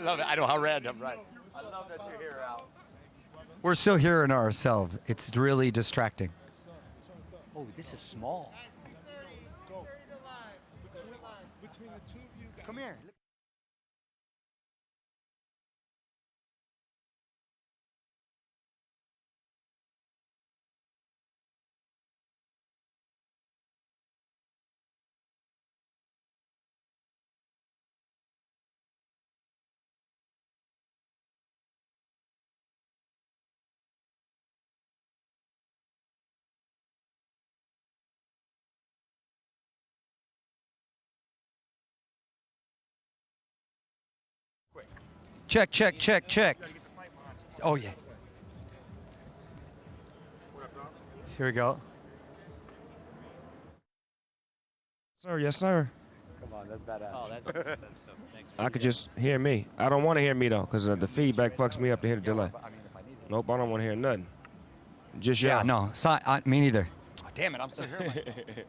love it. I know how random, right? I love that you're here, Al. We're still hearing ourselves. It's really distracting. Oh, this is small. Come here. Check, check, check, check. Oh, yeah. Here we go. Sir, yes, sir. Come on, that's badass. Oh, that's dope. I could just hear me. I don't want to hear me, though, because the feedback fucks me up to hear the delay. Nope, I don't want to hear nothing. Just Yeah, y'all. no, me neither. Oh, damn it, I'm still hearing myself.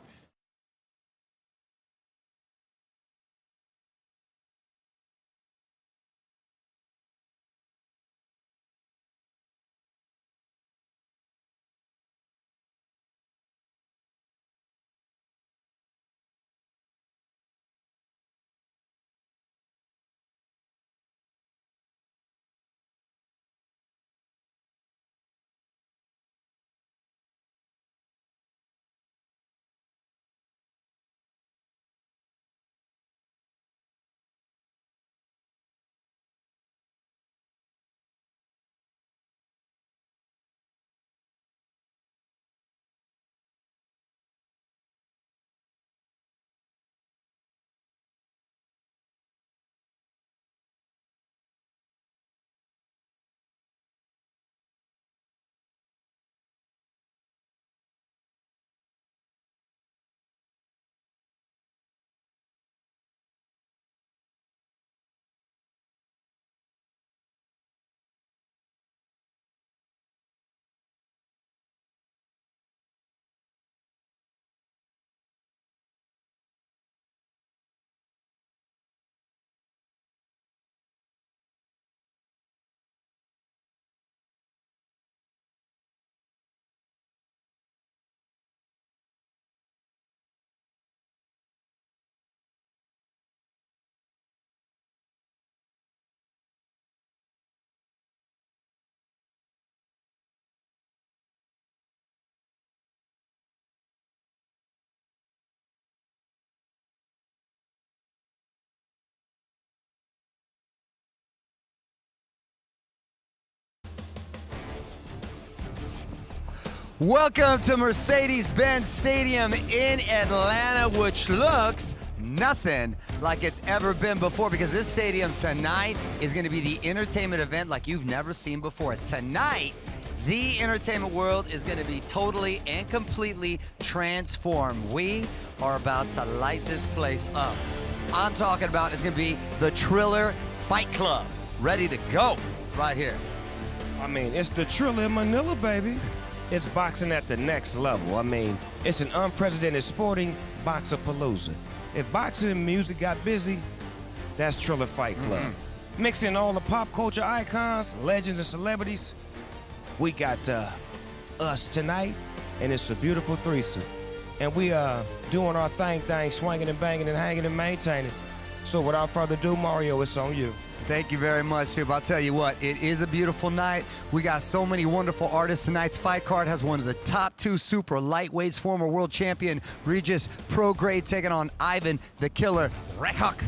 Welcome to Mercedes-Benz Stadium in Atlanta, which looks nothing like it's ever been before, because this stadium tonight is going to be the entertainment event like you've never seen before. Tonight, the entertainment world is going to be totally and completely transformed. We are about to light this place up. I'm talking about it's going to be the Triller Fight Club, ready to go right here. I mean, it's the Triller in Manila, baby. It's boxing at the next level. I mean, it's an unprecedented sporting boxer-palooza. If boxing and music got busy, that's Triller Fight Club. Mixing all the pop culture icons, legends, and celebrities, we got us tonight, and it's a beautiful threesome. And we are doing our thing, swinging and banging and hanging and maintaining. So without further ado, Mario, it's on you. Thank you very much, Soup. I'll tell you what, it is a beautiful night. We got so many wonderful artists. Tonight's fight card has one of the top two super lightweights, former world champion Regis Prograde taking on Ivan the Killer Rekak.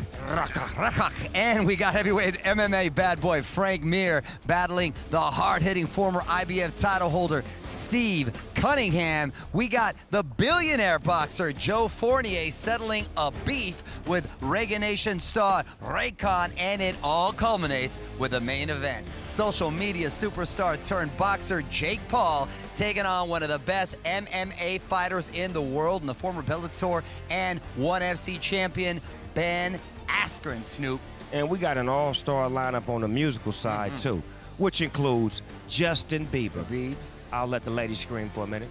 And we got heavyweight MMA bad boy Frank Mir battling the hard-hitting former IBF title holder Steve Cunningham. We got the billionaire boxer Joe Fournier settling a beef with Reagan Nation star Raycon, and it all culminates with the main event. Social media superstar turned boxer Jake Paul taking on one of the best MMA fighters in the world, and the former Bellator and ONE FC champion Ben Askren, Snoop. And we got an all-star lineup on the musical side, too, which includes Justin Bieber. Biebs. I'll let the ladies scream for a minute.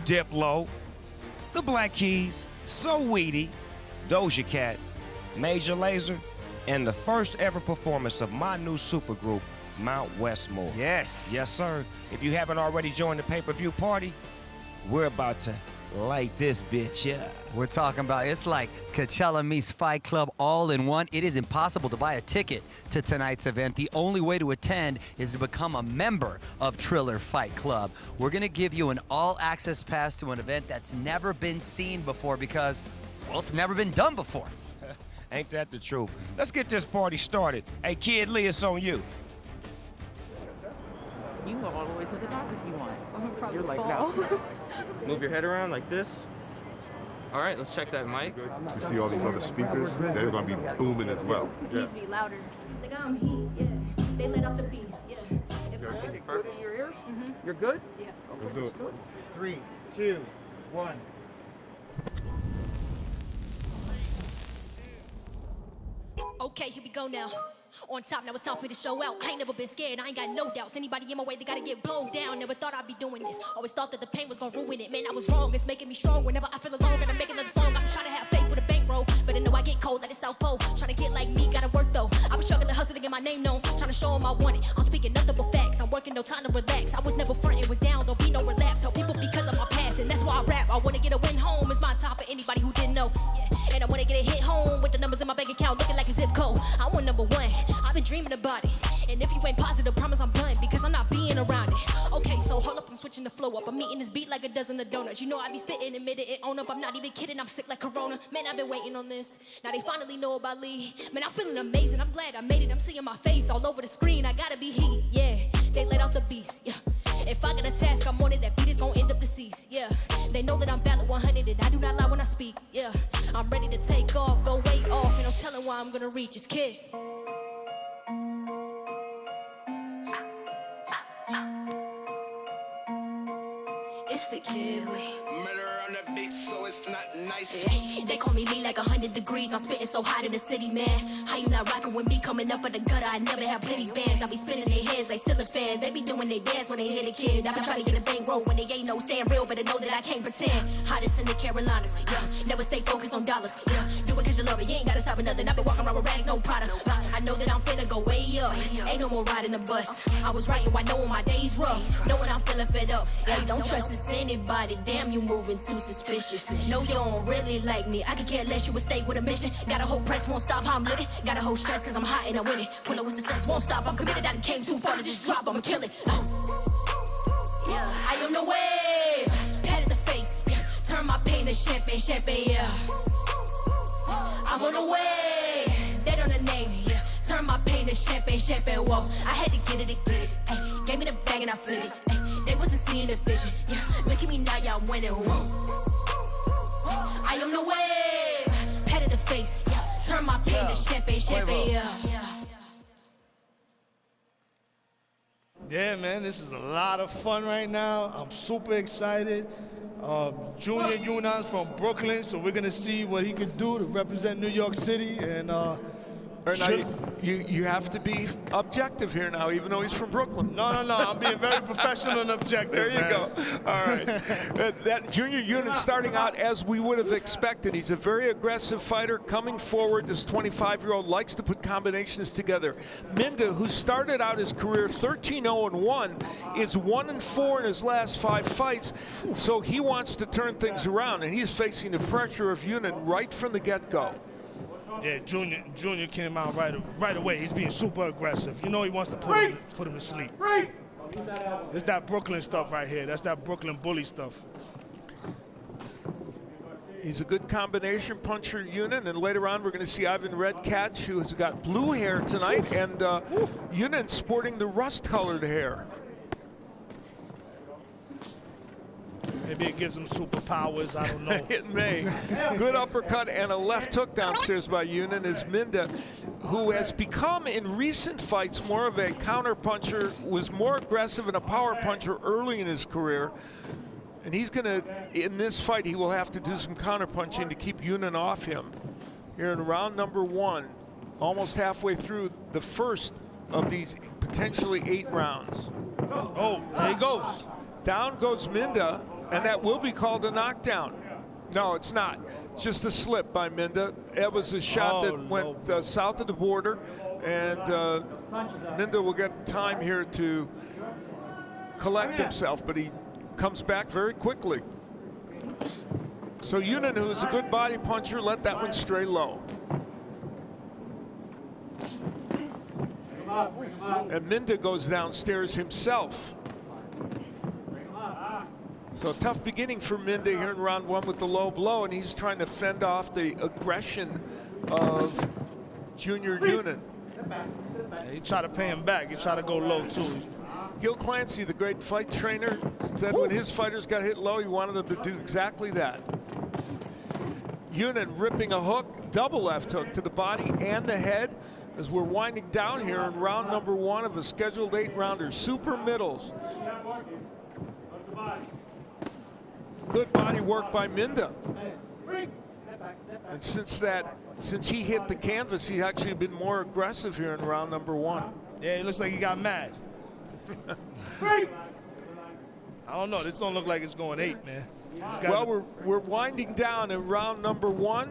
Diplo, the Black Keys, So Weedy, Doja Cat, Major Lazer, and the first ever performance of my new supergroup, Mount Westmore. Yes. Yes, sir. If you haven't already joined the pay-per-view party, we're about to light this bitch up. We're talking about, it's like Coachella meets Fight Club all in one. It is impossible to buy a ticket to tonight's event. The only way to attend is to become a member of Triller Fight Club. We're gonna give you an all-access pass to an event that's never been seen before because, well, it's never been done before. Ain't that the truth? Let's get this party started. Hey, Kid Lee, it's on you. You can go all the way to the top if you want. Probably You're like fall. that. Move your head around like this. All right, let's check that mic. You see all these other speakers? They're gonna be booming as well. It needs to be louder. They got them heat, yeah. They let out the beast, yeah. Is it good in your ears? You're good? Yeah. Let's do it. 3, 2, 1. Okay, here we go now. On top, now it's time for me to show out. I ain't never been scared, I ain't got no doubts. Anybody in my way, they gotta get blowed down. Never thought I'd be doing this. Always thought that the pain was gonna ruin it. Man, I was wrong, it's making me strong. Whenever I feel alone, gotta make another song. I'm trying to have faith with a bankroll, but I know I get cold like a South Pole. Trying to get like me, gotta work though. I was struggling to hustle to get my name known. Trying to show them I want it. I'm speaking nothing but facts. I'm working, no time to relax. I was never frontin', was down, don't be no relapse. Help people because of my past, and that's why I rap. I wanna get a win home, it's my time for anybody who didn't know. Yeah. And I wanna get a hit home with the numbers in my bank account looking like a zip code. I want number one, I've been dreaming about it. And if you ain't positive, promise I'm done because I'm not being around it. Okay, so hold up, I'm switching the flow up. I'm eating this beat like a dozen of donuts. You know I be spitting, admit it, and own up. I'm not even kidding, I'm sick like Corona. Man, I've been waiting on this. Now they finally know about Lee. Man, I'm feeling amazing, I'm glad I made it. I'm seeing my face all over the screen, I gotta be heated, yeah. They let out the beast, yeah. If I got a task, I'm on it, that beat is gonna end up deceased, yeah. They know that I'm valid 100 and I do not lie when I speak, yeah. I'm ready to take off, go way off, and no telling why I'm gonna reach this kid. It's the kid, Murder on the beat, so it's not nice. yeah. They call me Lee like 100 degrees. I'm spitting so hot in the city, man. How you not rocking with me coming up at the gutter? I never have plenty bands. I be spinning their heads like ceiling fans. They be doing their dance when they hit a kid. I been trying to get a bankroll when they ain't no staying real, but I know that I can't pretend. Hottest in the Carolinas, yeah. Never stay focused on dollars, yeah. Do it cause you love it, you ain't gotta stop at nothing. I been walking around with rags, no product. I know that I'm finna go way up. Ain't no more riding the bus. I was writing while knowing my days rough. Knowing I'm feeling fed up. Hey, don't trust this anybody. Damn, you moving too suspicious. No, you don't really like me. I could care less, you would stay with a mission. Got a whole press, won't stop how I'm living. Got a whole stress cause I'm hot and I win it. When it was success, won't stop. I'm committed, I came too far to just drop. I'ma kill it. Yeah, I am the wave. Head in the face. Yeah. Turn my pain to champagne, champagne, yeah. I'm on the way. Dead on the name, yeah. Turn my pain to champagne, champagne, whoa. I had to get it. Ay, gave me the bag and I flipped it. Ay, they wasn't seeing the vision, yeah. Look at me now, y'all winning, whoa. I am the wave. Head in the face, yeah. Turn my pain to champagne, champagne, yeah. Yeah, man, this is a lot of fun right now. I'm super excited. Junior Yunan's from Brooklyn, so we're gonna see what he could do to represent New York City. And you have to be objective here now, even though he's from Brooklyn. no, I'm being very professional and objective. There you man. go. All right. That Junior Unit starting out as we would have expected. He's a very aggressive fighter coming forward. This 25-year-old likes to put combinations together. Minda, who started out his career 13-0-1, is 1-4 in his last 5 fights. So he wants to turn things around, and he's facing the pressure of Unit right from the get-go. Yeah, Junior came out right away. He's being super aggressive. You know he wants to put him to sleep. It's that Brooklyn stuff right here. That's that Brooklyn bully stuff. He's a good combination puncher unit, and later on we're going to see Ivan Redcatch, who has got blue hair tonight, and unit sporting the rust-colored hair. Maybe it gives him superpowers, I don't know. It may. Good uppercut and a left hook downstairs by Yunan is Minda, who has become in recent fights more of a counter puncher, was more aggressive and a power puncher early in his career. And he's going to, in this fight, he will have to do some counter punching to keep Yunan off him. Here in round number 1, almost halfway through the first of these potentially 8 rounds. Oh, there he goes. Down goes Minda, and that will be called a knockdown. No, it's not. It's just a slip by Minda. That was a shot that went south of the border, and Minda will get time here to collect himself, but he comes back very quickly. So Yunan, who is a good body puncher, let that one stray low. And Minda goes downstairs himself. So a tough beginning for Minda here in round one with the low blow, and he's trying to fend off the aggression of Junior Yunan. Yeah, he tried to pay him back. He tried to go low, too. Gil Clancy, the great fight trainer, said when his fighters got hit low, he wanted them to do exactly that. Yunan ripping a hook, double left hook to the body and the head as we're winding down here in round number one of a scheduled 8-rounder. Super middles. Good body work by Minda. And since he hit the canvas, he's actually been more aggressive here in round number one. Yeah, it looks like he got mad. I don't know. This don't look like it's going 8, man. Well, we're winding down in round number one.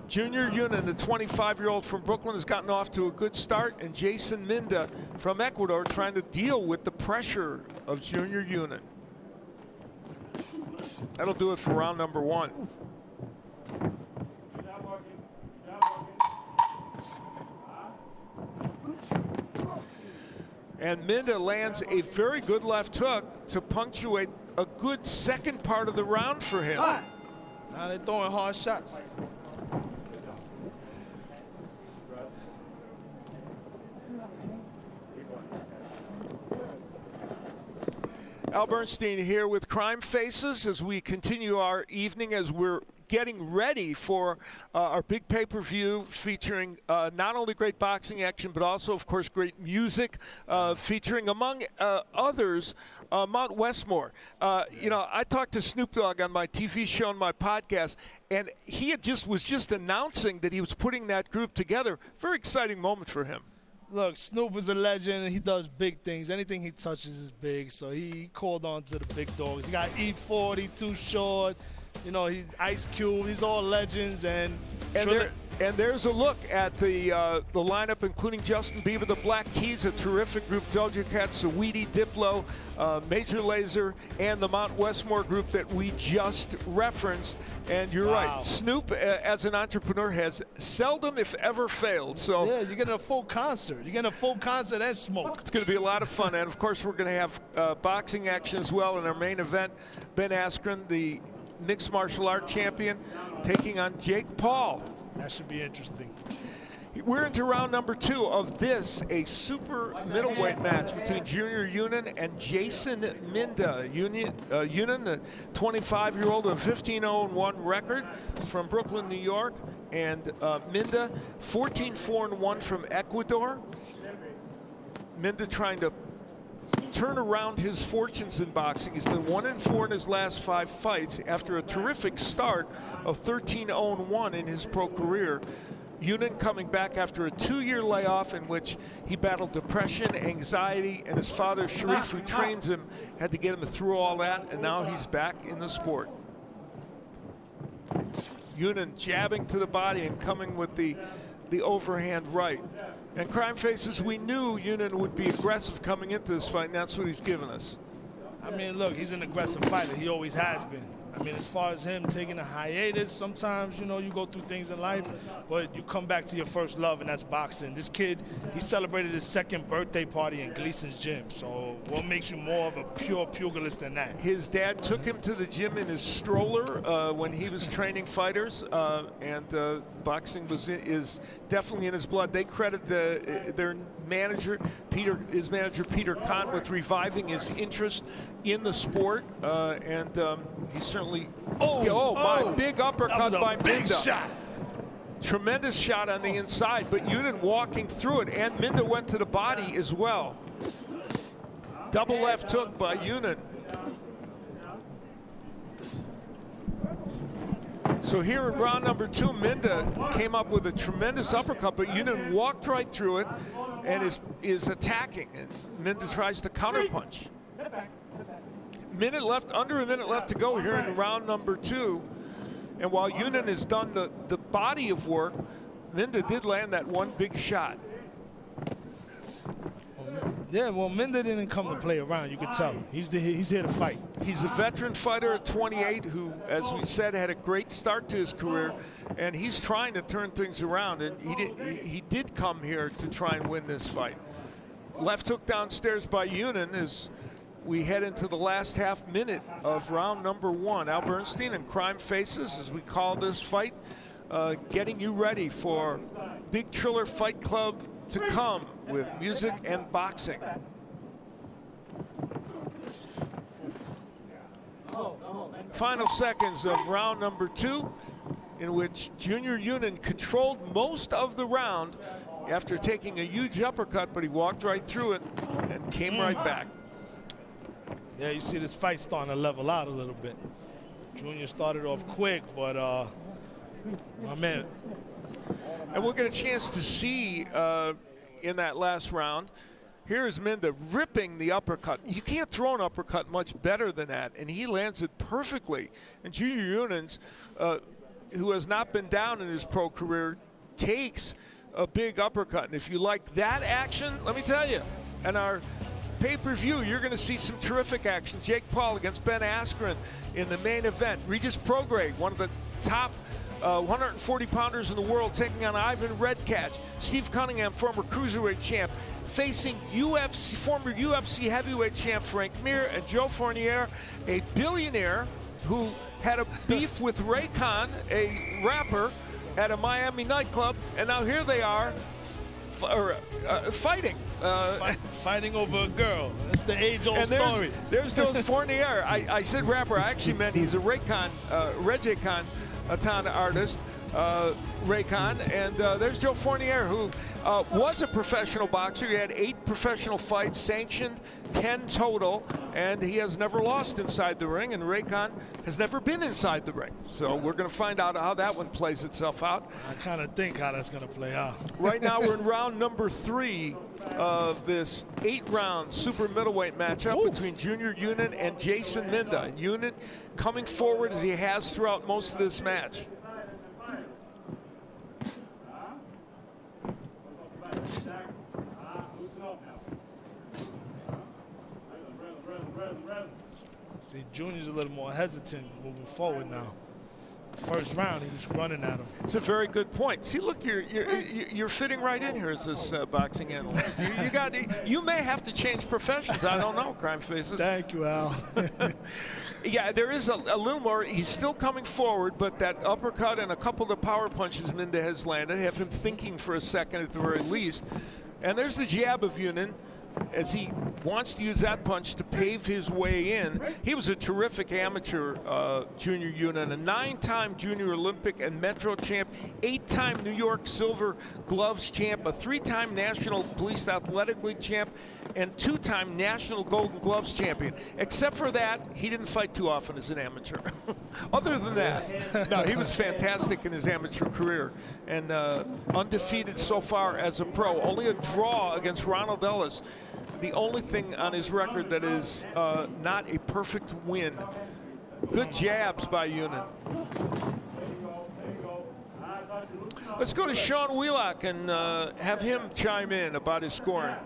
Junior Yunan, the 25-year-old from Brooklyn, has gotten off to a good start, and Jason Minda from Ecuador trying to deal with the pressure of Junior Yunan. That'll do it for round number one. And Minda lands a very good left hook to punctuate a good second part of the round for him. Now they're throwing hard shots. Al Bernstein here with Crime Faces as we continue our evening, as we're getting ready for our big pay-per-view featuring not only great boxing action, but also, of course, great music, featuring, among others, Mount Westmore. You know, I talked to Snoop Dogg on my TV show and my podcast, and he was just announcing that he was putting that group together. Very exciting moment for him. Look, Snoop is a legend, and he does big things. Anything he touches is big, so he called on to the big dogs. He got E40, Too Short, you know, he's Ice Cube. These all legends, and there's a look at the lineup, including Justin Bieber, the Black Keys, a terrific group, Doja Cat, Saweetie, Diplo, Major Lazer, and the Mount Westmore group that we just referenced. And you're right, Snoop, as an entrepreneur, has seldom, if ever, failed. So yeah, you're getting a full concert. You're getting a full concert and smoke. It's going to be a lot of fun, and of course, we're going to have boxing action as well in our main event. Ben Askren, the mixed martial art champion, taking on Jake Paul. That should be interesting. We're into round number two of this, a super middleweight match between Junior Yunan and Jason Minda. Yunan, the 25-year-old with a 15-0-1 record from Brooklyn, New York, and Minda, 14-4-1 from Ecuador. Minda trying to turn around his fortunes in boxing. He's been 1-4 in his last 5 fights after a terrific start of 13-0-1 in his pro career. Yunan coming back after a 2-year layoff in which he battled depression, anxiety, and his father, Sharif, who trains him, had to get him through all that, and now he's back in the sport. Yunan jabbing to the body and coming with the overhand right. And Crime Faces, we knew Yunan would be aggressive coming into this fight, and that's what he's given us. I mean, look, he's an aggressive fighter. He always has been. I mean, as far as him taking a hiatus, sometimes, you know, you go through things in life, but you come back to your first love, and that's boxing. This kid, he celebrated his 2nd birthday party in Gleason's gym. So what makes you more of a pure pugilist than that? His dad took him to the gym in his stroller when he was training fighters, and boxing is definitely in his blood. They credit their manager, his manager Peter Kahn, with reviving his interest in the sport, and he certainly big uppercut by big Minda. Shot. Tremendous shot on the inside, but Yunan walking through it, and Minda went to the body as well. Double left hook by Yunan. So here in round number 2, Minda came up with a tremendous uppercut, but Yunan walked right through it and is attacking, and Minda tries to counterpunch. Under a minute left to go here in round number 2. And while Yunin has done the body of work, Minda did land that one big shot. Yeah, well, Minda didn't come to play around. You could tell. He's here to fight. He's a veteran fighter at 28 who, as we said, had a great start to his career, and he's trying to turn things around. And he did come here to try and win this fight. Left hook downstairs by Yunin as we head into the last half minute of round number 1. Al Bernstein and Crime Faces, as we call this fight, getting you ready for Big Triller Fight Club to come with music and boxing. Final seconds of round number 2, in which Junior Yunin controlled most of the round after taking a huge uppercut, but he walked right through it and came right back. Yeah, you see this fight starting to level out a little bit. Junior started off quick, but my man. And we'll get a chance to see in that last round. Here is Minda ripping the uppercut. You can't throw an uppercut much better than that, and he lands it perfectly. And Junior Yunin, who has not been down in his pro career, takes a big uppercut. And if you like that action, let me tell you, in our pay-per-view, you're going to see some terrific action. Jake Paul against Ben Askren in the main event. Regis Prograis, one of the top 140-pounders in the world, taking on Ivan Redkach. Steve Cunningham, former cruiserweight champ, facing former UFC heavyweight champ Frank Mir, and Joe Fournier, a billionaire who had a beef with Raycon, a rapper, at a Miami nightclub, and now here they are fighting. Fighting over a girl. That's the age-old story. There's Joe Fournier. I said rapper. I actually meant he's a Raycon, Reggaeton artist, Raycon. And there's Joe Fournier, who was a professional boxer. He had 8 professional fights, sanctioned 10 total, and he has never lost inside the ring, and Raycon has never been inside the ring. So we're going to find out how that one plays itself out. I kind of think how that's going to play out. Right now we're in round number 3 of this 8-round super middleweight matchup between Junior Yunin and Jason Minda. And Yunin coming forward as he has throughout most of this match. See, Junior's a little more hesitant moving forward now. First round, he was running at him. It's a very good point. See, look, you're fitting right in here as this boxing analyst. You may have to change professions. I don't know, Crime Faces. Thank you, Al. Yeah, there is a little more. He's still coming forward, but that uppercut and a couple of the power punches Minda has landed have him thinking for a second at the very least. And there's the jab of Yunin, as he wants to use that punch to pave his way in. He was a terrific amateur, Junior Yunin, a 9-time Junior Olympic and Metro champ, 8-time New York Silver Gloves champ, a 3-time National Police Athletic League champ, and 2-time National Golden Gloves champion. Except for that, he didn't fight too often as an amateur. Other than that, no, he was fantastic in his amateur career, and undefeated so far as a pro. Only a draw against Ronald Ellis. The only thing on his record that is not a perfect win. Good jabs by Yunin. Let's go to Sean Wheelock and have him chime in about his scoring.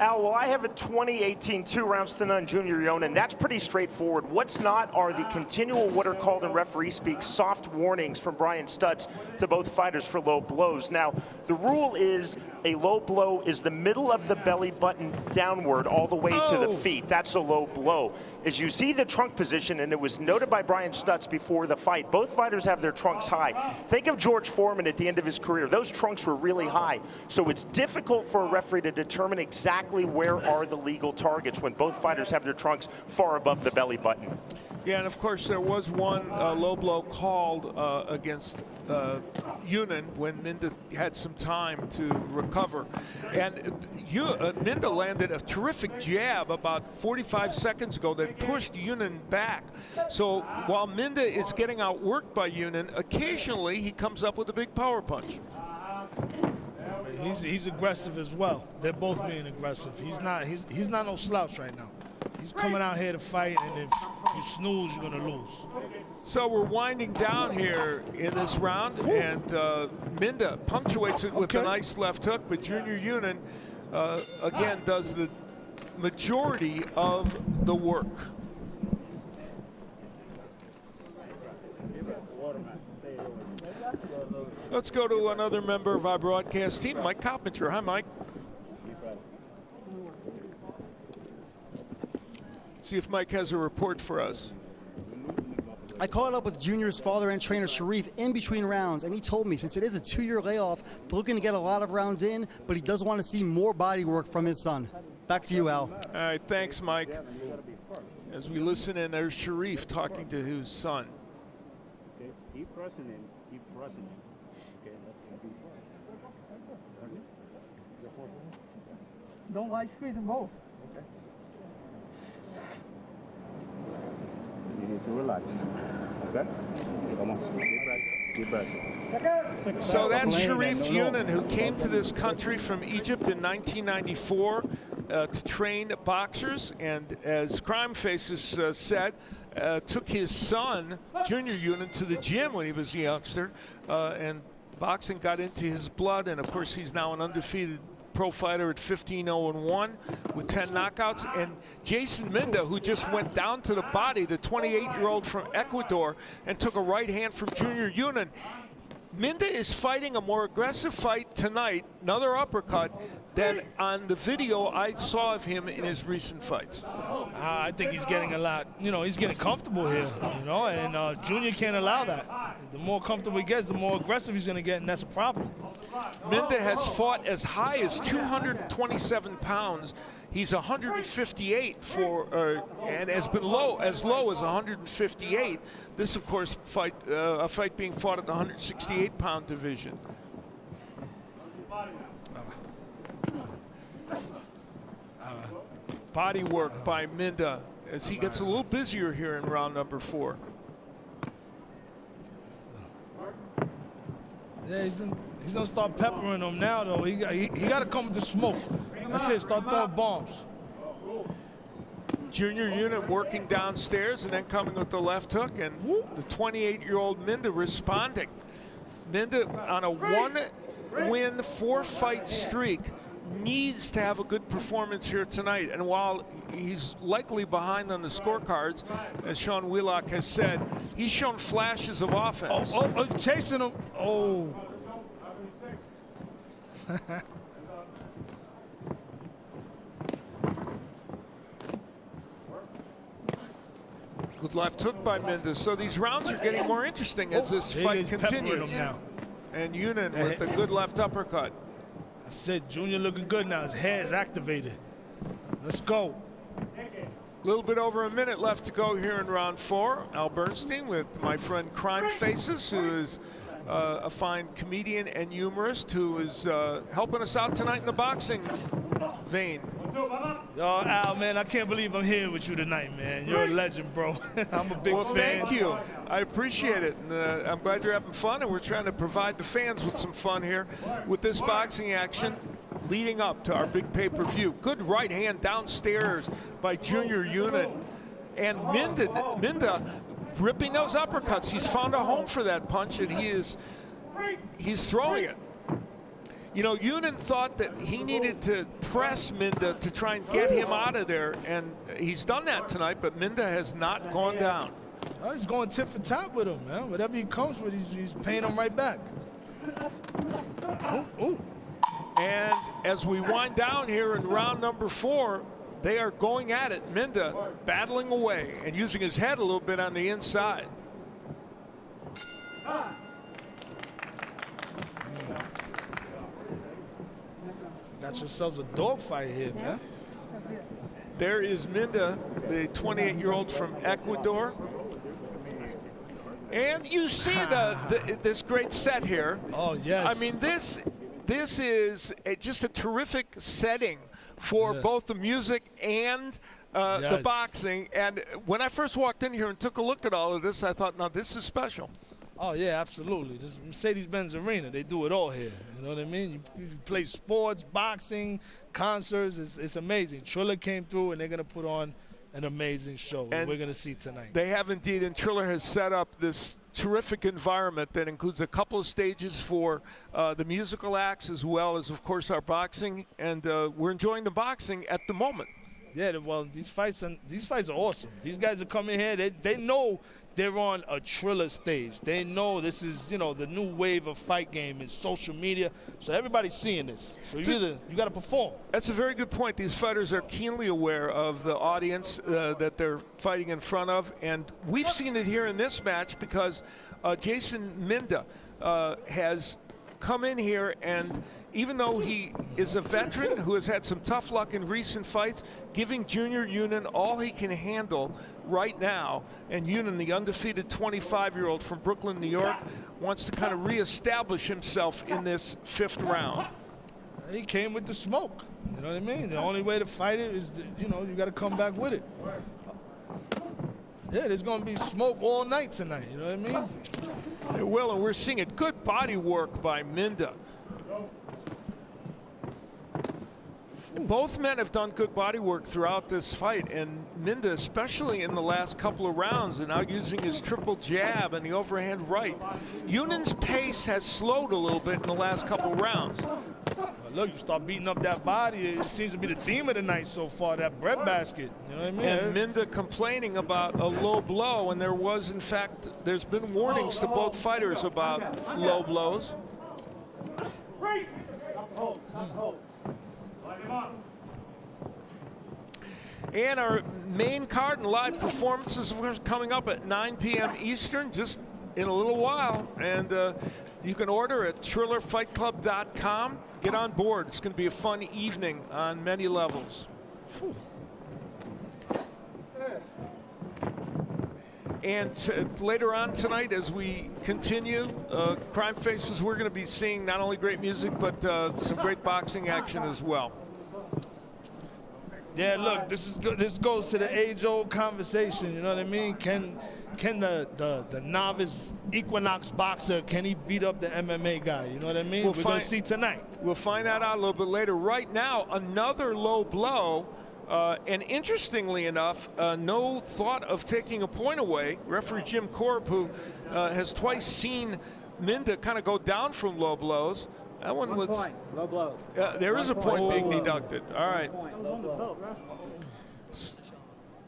Al, well, I have a 2018 2 rounds to none Junior Yunin. That's pretty straightforward. What's not are the continual, what are called in referee speak, soft warnings from Brian Stutz to both fighters for low blows. Now, the rule is a low blow is the middle of the belly button downward all the way to the feet. That's a low blow. As you see the trunk position, and it was noted by Brian Stutz before the fight, both fighters have their trunks high. Think of George Foreman at the end of his career. Those trunks were really high. So it's difficult for a referee to determine exactly where are the legal targets when both fighters have their trunks far above the belly button. Yeah, and of course there was one low blow called against Yunin when Minda had some time to recover. And Minda landed a terrific jab about 45 seconds ago that pushed Yunin back. So while Minda is getting outworked by Yunin, occasionally he comes up with a big power punch. He's aggressive as well. They're both being aggressive. He's not no slouch right now. He's coming out here to fight, and if you snooze, you're gonna lose. So we're winding down here in this round, and Minda punctuates it with a nice left hook, but Junior Yunin, again, does the majority of the work. Let's go to another member of our broadcast team, Mike Coppinger. Hi, Mike. See if Mike has a report for us. I caught up with Junior's father and trainer Sharif in between rounds, and he told me since it is a 2-year layoff, they're looking to get a lot of rounds in, but he does want to see more body work from his son. Back to you, Al. All right, thanks, Mike. As we listen in, there's Sharif talking to his son. Okay, keep pressing him, keep pressing him. Okay, let him be first. Don't like squeeze them both. Okay. You need to relax. Okay? Come on. Keep pressing. So that's Sharif Yunin, who came to this country from Egypt in 1994 to train boxers, and as Crime Faces said, took his son, Junior Yunin, to the gym when he was a youngster, and boxing got into his blood, and of course he's now an undefeated pro fighter at 15-0-1 with 10 knockouts. And Jason Minda, who just went down to the body, the 28-year-old from Ecuador, and took a right hand from Junior Yunin. Minda is fighting a more aggressive fight tonight, another uppercut, than on the video I saw of him in his recent fights. I think he's getting a lot, he's getting comfortable here, and Junior can't allow that. The more comfortable he gets, the more aggressive he's going to get, and that's a problem. Minda has fought as high as 227 pounds. He's 158 and has been as low as 158. This, of course, a fight being fought at the 168-pound division. Body work by Minda as he gets a little busier here in round number 4. Yeah, he's gonna start peppering them now, though. He got to come with the smoke. That's it. Start throwing bombs. Junior Yunin working downstairs and then coming with the left hook, and the 28-year-old Minda responding. Minda on a 1-win, 4-fight streak needs to have a good performance here tonight. And while he's likely behind on the scorecards, as Sean Wheelock has said, he's shown flashes of offense. Oh, chasing him. Oh. Good left hook by Minda. So these rounds are getting more interesting as this fight continues. And Yunin with a good left uppercut. I said Junior looking good now. His head is activated. Let's go. A little bit over a minute left to go here in round 4. Al Bernstein with my friend Crime Faces, who is a fine comedian and humorist who is helping us out tonight in the boxing vein. Yo, Al, man, I can't believe I'm here with you tonight, man. You're a legend, bro. I'm a big fan. Thank you. I appreciate it. And, I'm glad you're having fun, and we're trying to provide the fans with some fun here with this boxing action leading up to our big pay-per-view. Good right hand downstairs by Junior Yunin. And Minda ripping those uppercuts. He's found a home for that punch, and he's throwing it. Yunin thought that he needed to press Minda to try and get him out of there, and he's done that tonight, but Minda has not gone down. Oh, he's going tit for tat with him, man. Whatever he comes with, he's paying him right back. Ooh. And as we wind down here in round number 4, they are going at it. Minda battling away and using his head a little bit on the inside. Got yourselves a dogfight here, man. There is Minda, the 28-year-old from Ecuador. And you see this great set here. Oh, yes. I mean, this is just a terrific setting for both the music and the boxing. And when I first walked in here and took a look at all of this, I thought, now this is special. Oh, yeah, absolutely. This Mercedes-Benz Arena, they do it all here. You know what I mean? You play sports, boxing, concerts. It's amazing. Triller came through, and they're going to put on an amazing show And we're going to see tonight. They have indeed, and Triller has set up this terrific environment that includes a couple of stages for the musical acts as well as, of course, our boxing, and we're enjoying the boxing at the moment. Yeah, well, these fights are awesome. These guys are coming here. They know they're on a Triller stage. They know this is, the new wave of fight game is social media. So everybody's seeing this. So you got to perform. That's a very good point. These fighters are keenly aware of the audience that they're fighting in front of, and we've seen it here in this match because Jason Minda has come in here, and even though he is a veteran who has had some tough luck in recent fights, giving Junior Yunin all he can handle right now. And Yunin, the undefeated 25-year-old from Brooklyn, New York, wants to kind of reestablish himself in this 5th round. He came with the smoke. You know what I mean? The only way to fight it is, you got to come back with it. Yeah, there's going to be smoke all night tonight. You know what I mean? There will, and we're seeing it. Good body work by Minda. Both men have done good body work throughout this fight, and Minda, especially in the last couple of rounds, and now using his triple jab and the overhand right. Yunin's pace has slowed a little bit in the last couple of rounds. Look, you start beating up that body. It seems to be the theme of the night so far, that breadbasket. You know what I mean? And Minda complaining about a low blow, and there's been warnings to both fighters about low blows. And our main card and live performances are coming up at 9 p.m. Eastern, just in a little while. And you can order at TrillerFightClub.com. Get on board. It's going to be a fun evening on many levels. And later on tonight, as we continue, Crime Faces, we're going to be seeing not only great music, but some great boxing action as well. Yeah, look, this goes to the age-old conversation. You know what I mean? Can the novice Equinox boxer, can he beat up the MMA guy? You know what I mean? We're going to see tonight. We'll find that out a little bit later. Right now, another low blow. And interestingly enough, no thought of taking a point away. Referee Jim Korb, who has twice seen Minda kind of go down from low blows. That one was low blows. There is a point being deducted. All right.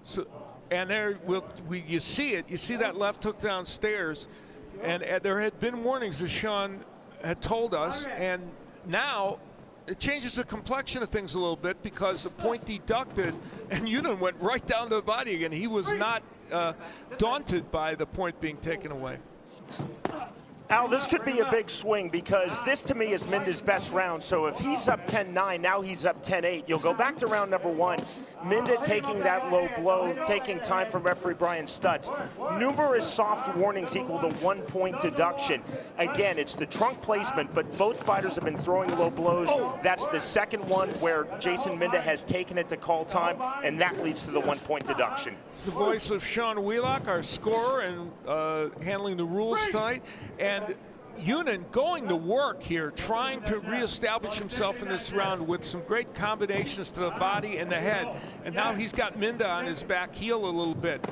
So, and there you see it. You see that left hook downstairs, and there had been warnings, as Sean had told us, and now it changes the complexion of things a little bit because the point deducted, and Yunin went right down to the body again. He was not daunted by the point being taken away. Al, this could be a big swing because this, to me, is Minda's best round. So if he's up 10-9, now he's up 10-8. You'll go back to round number 1. Minda taking that low blow, taking time from referee Brian Stutz. Numerous soft warnings equal to 1-point deduction. Again, it's the trunk placement, but both fighters have been throwing low blows. That's the second one where Jason Minda has taken it to call time, and that leads to the 1-point deduction. It's the voice of Sean Wheelock, our scorer, and handling the rules tonight. And Yunin going to work here, trying to reestablish himself in this round with some great combinations to the body and the head. And now he's got Minda on his back heel a little bit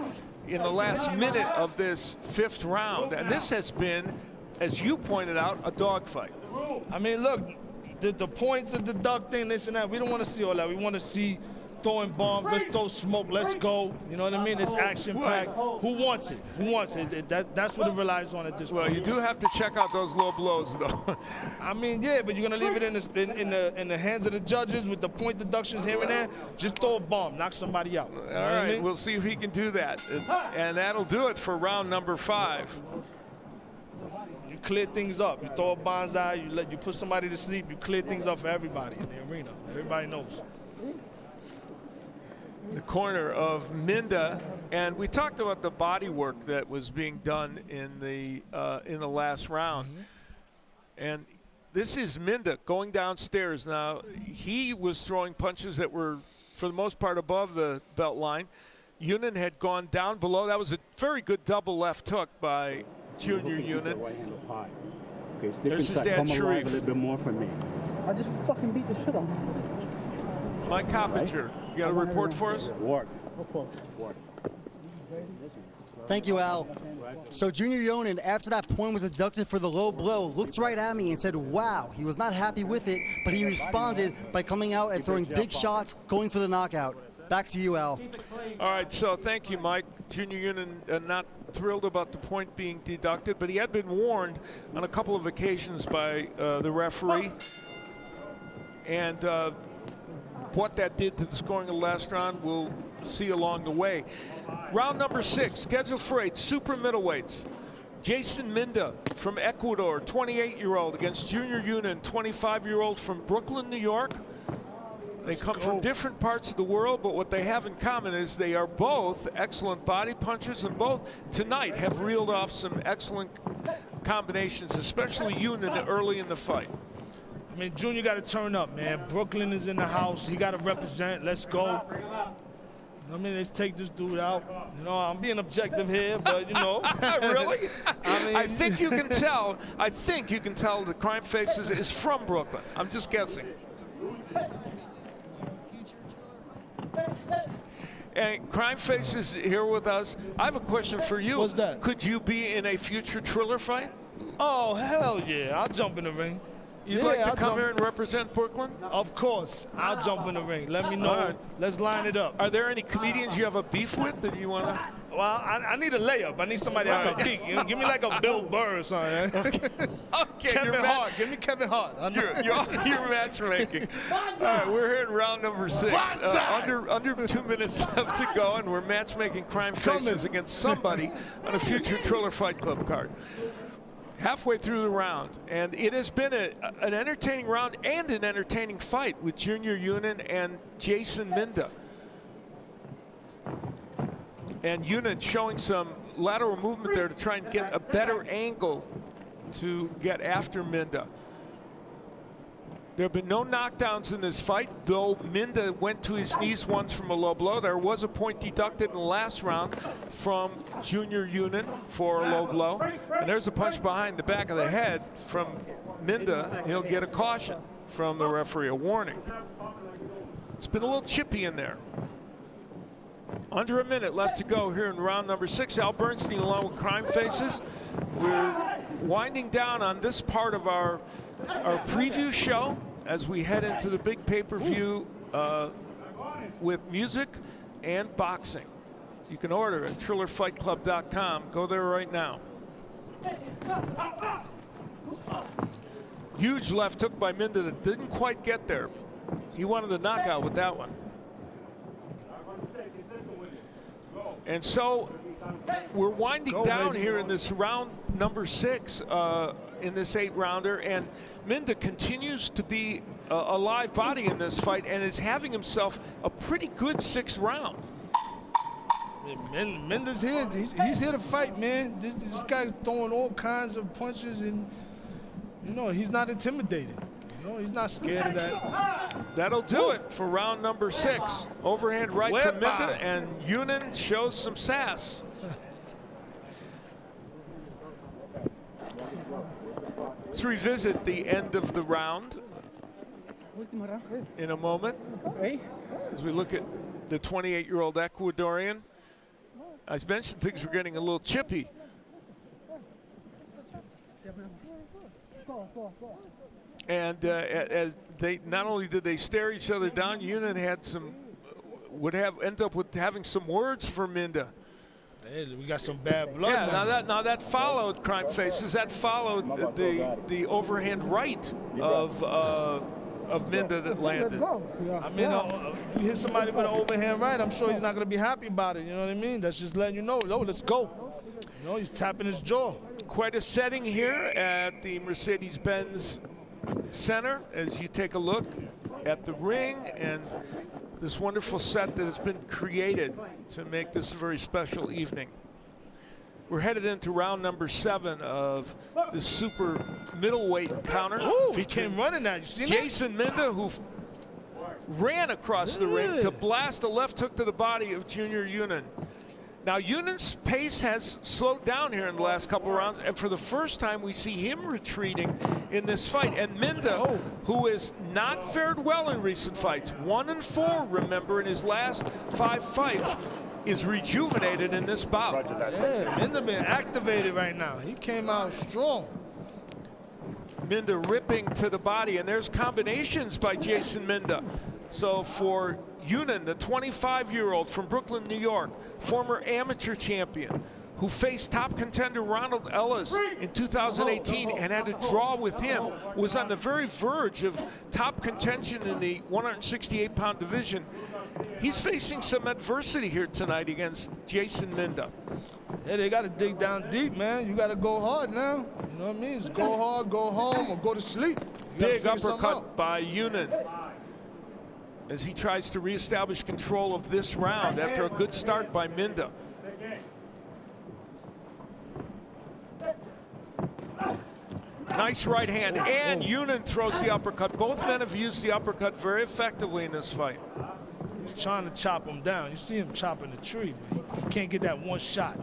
in the last minute of this 5th round. And this has been, as you pointed out, a dogfight. I mean, look, the points are deducting, this and that. We don't want to see all that. We want to see throwing bombs, let's throw smoke, let's go. You know what I mean? It's action-packed. Who wants it? Who wants it? That's what it relies on at this point. Well, you do have to check out those low blows, though. I mean, yeah, but you're going to leave it in the hands of the judges with the point deductions here and there. Just throw a bomb, knock somebody out. All right, we'll see if he can do that. And that'll do it for round number 5. You clear things up. You throw a bonsai, you put somebody to sleep, you clear things up for everybody in the arena. Everybody knows. The corner of Minda, and we talked about the body work that was being done in the last round. And this is Minda going downstairs. Now, he was throwing punches that were, for the most part, above the belt line. Yunin had gone down below. That was a very good double left hook by Junior Yunin. Okay, there's his dad, Sharif. A little bit more for me. I just fucking beat the shit out of him. Mike Coppinger, you got a report for us? Work. Thank you, Al. So Junior Yonan, after that point was deducted for the low blow, looked right at me and said, wow. He was not happy with it, but he responded by coming out and throwing big shots, going for the knockout. Back to you, Al. All right, so thank you, Mike. Junior Yonan not thrilled about the point being deducted, but he had been warned on a couple of occasions by the referee. And what that did to the scoring of the last round, we'll see along the way. Round number 6, scheduled for 8 super middleweights. Jason Minda from Ecuador, 28-year-old, against Junior Yonan, 25-year-old from Brooklyn, New York. They come from different parts of the world, but what they have in common is they are both excellent body punchers, and both tonight have reeled off some excellent combinations, especially Yonan early in the fight. I mean, Junior got to turn up, man. Brooklyn is in the house. He got to represent. Let's go. I mean, let's take this dude out. You know, I'm being objective here, but you know. Really? I mean, I think you can tell. I think you can tell that Crime Faces is from Brooklyn. I'm just guessing. And Crime Faces here with us. I have a question for you. What's that? Could you be in a future Triller fight? Oh, hell yeah. I'll jump in the ring. You'd like to come here and represent Brooklyn? Of course. I'll jump in the ring. Let me know. Right. Let's line it up. Are there any comedians you have a beef with that you want to? Well, I need a layup. I need somebody I can beat. You know, give me like a Bill Burr or something. Okay, Kevin Hart. Give me Kevin Hart. You're matchmaking. All right, we're here in round number 6. Under 2 minutes left to go, and we're matchmaking Crime Faces against somebody on a future Triller Fight Club card. Halfway through the round, and it has been an entertaining round and an entertaining fight with Junior Yonan and Jason Minda. And Yonan showing some lateral movement there to try and get a better angle to get after Minda. There have been no knockdowns in this fight, though Minda went to his knees once from a low blow. There was a point deducted in the last round from Junior Yonan for a low blow. And there's a punch behind the back of the head from Minda. He'll get a caution from the referee, a warning. It's been a little chippy in there. Under a minute left to go here in round number 6. Al Bernstein along with Crime Faces. We're winding down on this part of our preview show as we head into the big pay-per-view with music and boxing. You can order at TrillerFightClub.com. Go there right now. Huge left hook by Minda that didn't quite get there. He wanted the knockout with that one. And so we're winding down here in this round number 6 in this 8-rounder, and Minda continues to be a live body in this fight and is having himself a pretty good 6th round. Minda's here. He's here to fight, man. This guy's throwing all kinds of punches, and you know he's not intimidated. You know, he's not scared of that. That'll do it for round number 6. Overhand right from Minda, and Yonan shows some sass. Let's revisit the end of the round in a moment as we look at the 28-year-old Ecuadorian. As mentioned, things were getting a little chippy. And as they not only did they stare each other down, Yonan had end up with having some words for Minda. Hey, we got some bad blood. Yeah, now that followed Crime Faces. That followed the overhand right of Minda that landed. I mean, you hit somebody with an overhand right, I'm sure he's not going to be happy about it. You know what I mean? That's just letting you know, let's go. You know, he's tapping his jaw. Quite a setting here at the Mercedes-Benz Center as you take a look at the ring and this wonderful set that has been created to make this a very special evening. We're headed into round number 7 of the super middleweight encounter. He came running at you. See Jason Minda, who ran across the ring to blast a left hook to the body of Junior Yonan. Now, Yunan's pace has slowed down here in the last couple of rounds, and for the first time, we see him retreating in this fight. And Minda, who has not fared well in recent fights, 1-4, remember, in his last 5 fights, is rejuvenated in this bout. Yeah, Minda been activated right now. He came out strong. Minda ripping to the body, and there's combinations by Jason Minda. So for Yunan, the 25-year-old from Brooklyn, New York, former amateur champion, who faced top contender Ronald Ellis in 2018 and had a draw with him, was on the very verge of top contention in the 168-pound division. He's facing some adversity here tonight against Jason Minda. Yeah, they got to dig down deep, man. You got to go hard now. You know what I mean? It's go hard, go home, or go to sleep. Big uppercut by Yunan as he tries to reestablish control of this round after a good start by Minda. Nice right hand, and Yunan throws the uppercut. Both men have used the uppercut very effectively in this fight. He's trying to chop him down. You see him chopping the tree, but he can't get that one shot.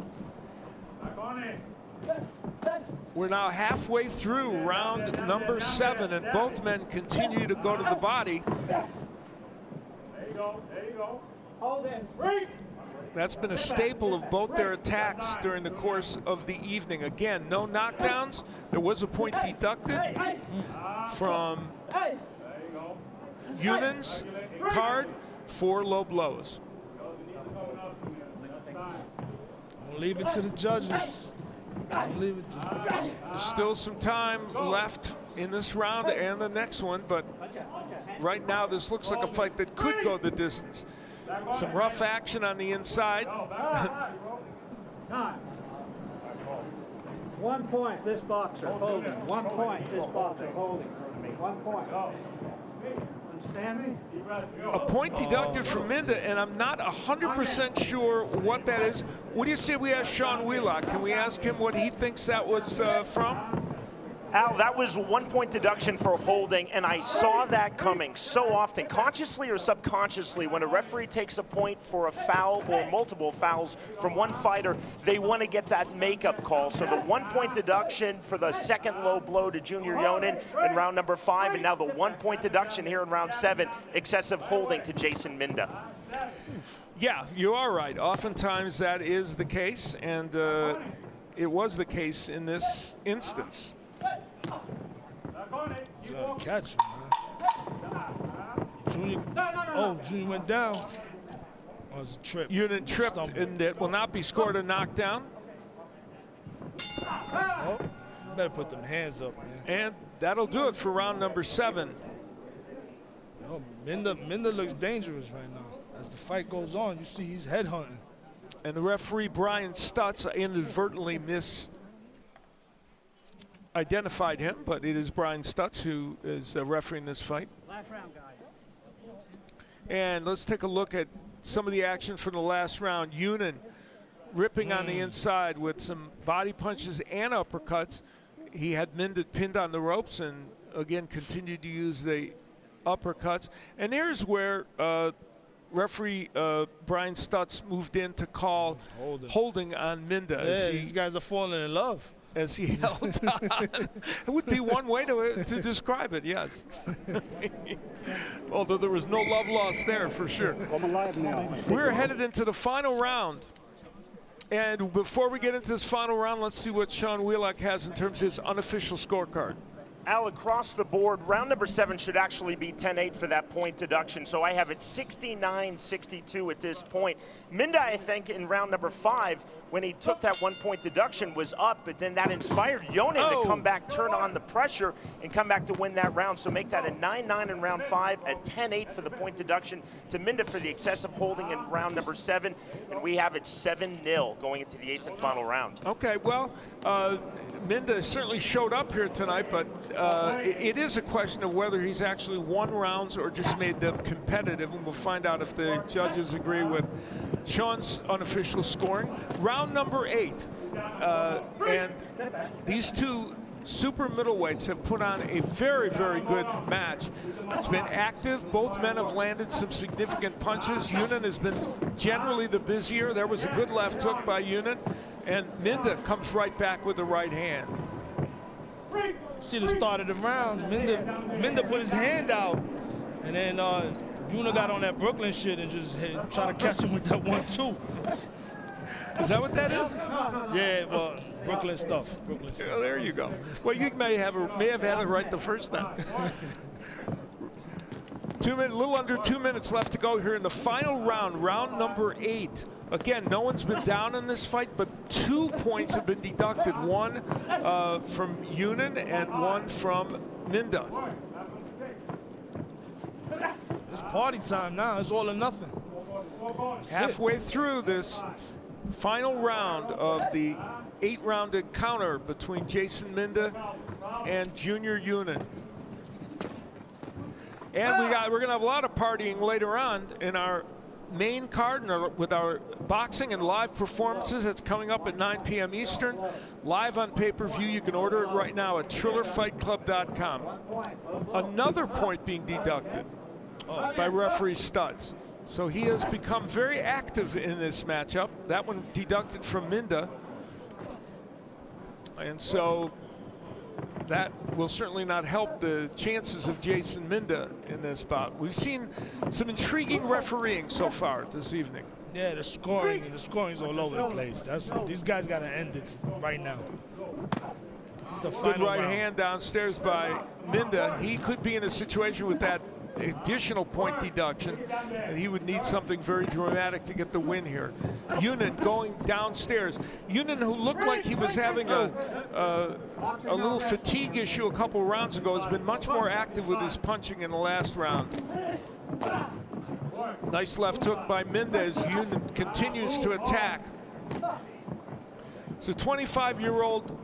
We're now halfway through round number 7, and both men continue to go to the body. There you go. There you go. Hold in. Breathe. That's been a staple of both their attacks during the course of the evening. Again, no knockdowns. There was a point deducted from Yunan's card for low blows. Don't leave it to the judges. Don't leave it to the judges. There's still some time left in this round and the next one, but right now this looks like a fight that could go the distance. Some rough action on the inside. 1 point, this boxer holding. 1 point, this boxer holding. 1 point. Understand me? A point deducted from Minda, and I'm not 100% sure what that is. What do you say we ask Sean Wheelock? Can we ask him what he thinks that was from? Al, that was 1 point deduction for holding, and I saw that coming so often, consciously or subconsciously. When a referee takes a point for a foul or multiple fouls from one fighter, they want to get that makeup call. So the 1 point deduction for the second low blow to Junior Yonan in round number 5, and now the 1 point deduction here in round 7, excessive holding to Jason Minda. Yeah, you are right. Oftentimes that is the case, and it was the case in this instance. Catch him, man. Junior, oh, Junior went down. Oh, it was a trip. Yunan tripped, and it will not be scored a knockdown. Oh, you better put them hands up, man. And that'll do it for round number 7. Oh, Minda looks dangerous right now. As the fight goes on, you see he's headhunting. And the referee, Brian Stutz, inadvertently identified him, but it is Brian Stutz who is refereeing this fight. Last round, guys. And let's take a look at some of the action from the last round. Yunan ripping on the inside with some body punches and uppercuts. He had Minda pinned on the ropes and again continued to use the uppercuts. And here's where referee Brian Stutz moved in to call holding on Minda. Yeah, these guys are falling in love. As he held on. It would be one way to describe it, yes. Although there was no love lost there for sure. We're headed into the final round. And before we get into this final round, let's see what Sean Wheelock has in terms of his unofficial scorecard. Al, across the board, round number 7 should actually be 10-8 for that point deduction. So I have it 69-62 at this point. Minda, I think, in round number 5, when he took that 1 point deduction, was up, but then that inspired Yonan to come back, turn on the pressure, and come back to win that round. So make that a 9-9 in round 5, a 10-8 for the point deduction to Minda for the excessive holding in round number 7, and we have it 7-0 going into the 8th and final round. Okay, well, Minda certainly showed up here tonight, but it is a question of whether he's actually won rounds or just made them competitive, and we'll find out if the judges agree with Sean's unofficial scoring. Round number 8, and these two super middleweights have put on a very, very good match. It's been active. Both men have landed some significant punches. Yunan has been generally the busier. There was a good left hook by Yunan, and Minda comes right back with the right hand. See the start of the round, Minda put his hand out, and then Yunan got on that Brooklyn shit and just try to catch him with that 1-2. Is that what that is? Yeah, well, Brooklyn stuff. Yeah, there you go. Well, you may have had it right the first time. A little under 2 minutes left to go here in the final round, round number 8. Again, no one's been down in this fight, but 2 points have been deducted. One from Yunan and one from Minda. It's party time now. It's all or nothing. Halfway through this final round of the 8-round encounter between Jason Minda and Junior Yunan. And we're going to have a lot of partying later on in our main card and with our boxing and live performances. That's coming up at 9 p.m. Eastern. Live on pay-per-view. You can order it right now at TrillerFightClub.com. Another point being deducted by referee Studs. So he has become very active in this matchup. That one deducted from Minda. And so that will certainly not help the chances of Jason Minda in this bout. We've seen some intriguing refereeing so far this evening. Yeah, the scoring's all over the place. These guys got to end it right now. The good right hand downstairs by Minda. He could be in a situation with that additional point deduction, and he would need something very dramatic to get the win here. Yunan going downstairs. Yunan, who looked like he was having a little fatigue issue a couple rounds ago, has been much more active with his punching in the last round. Nice left hook by Minda as Yunan continues to attack. So 25-year-old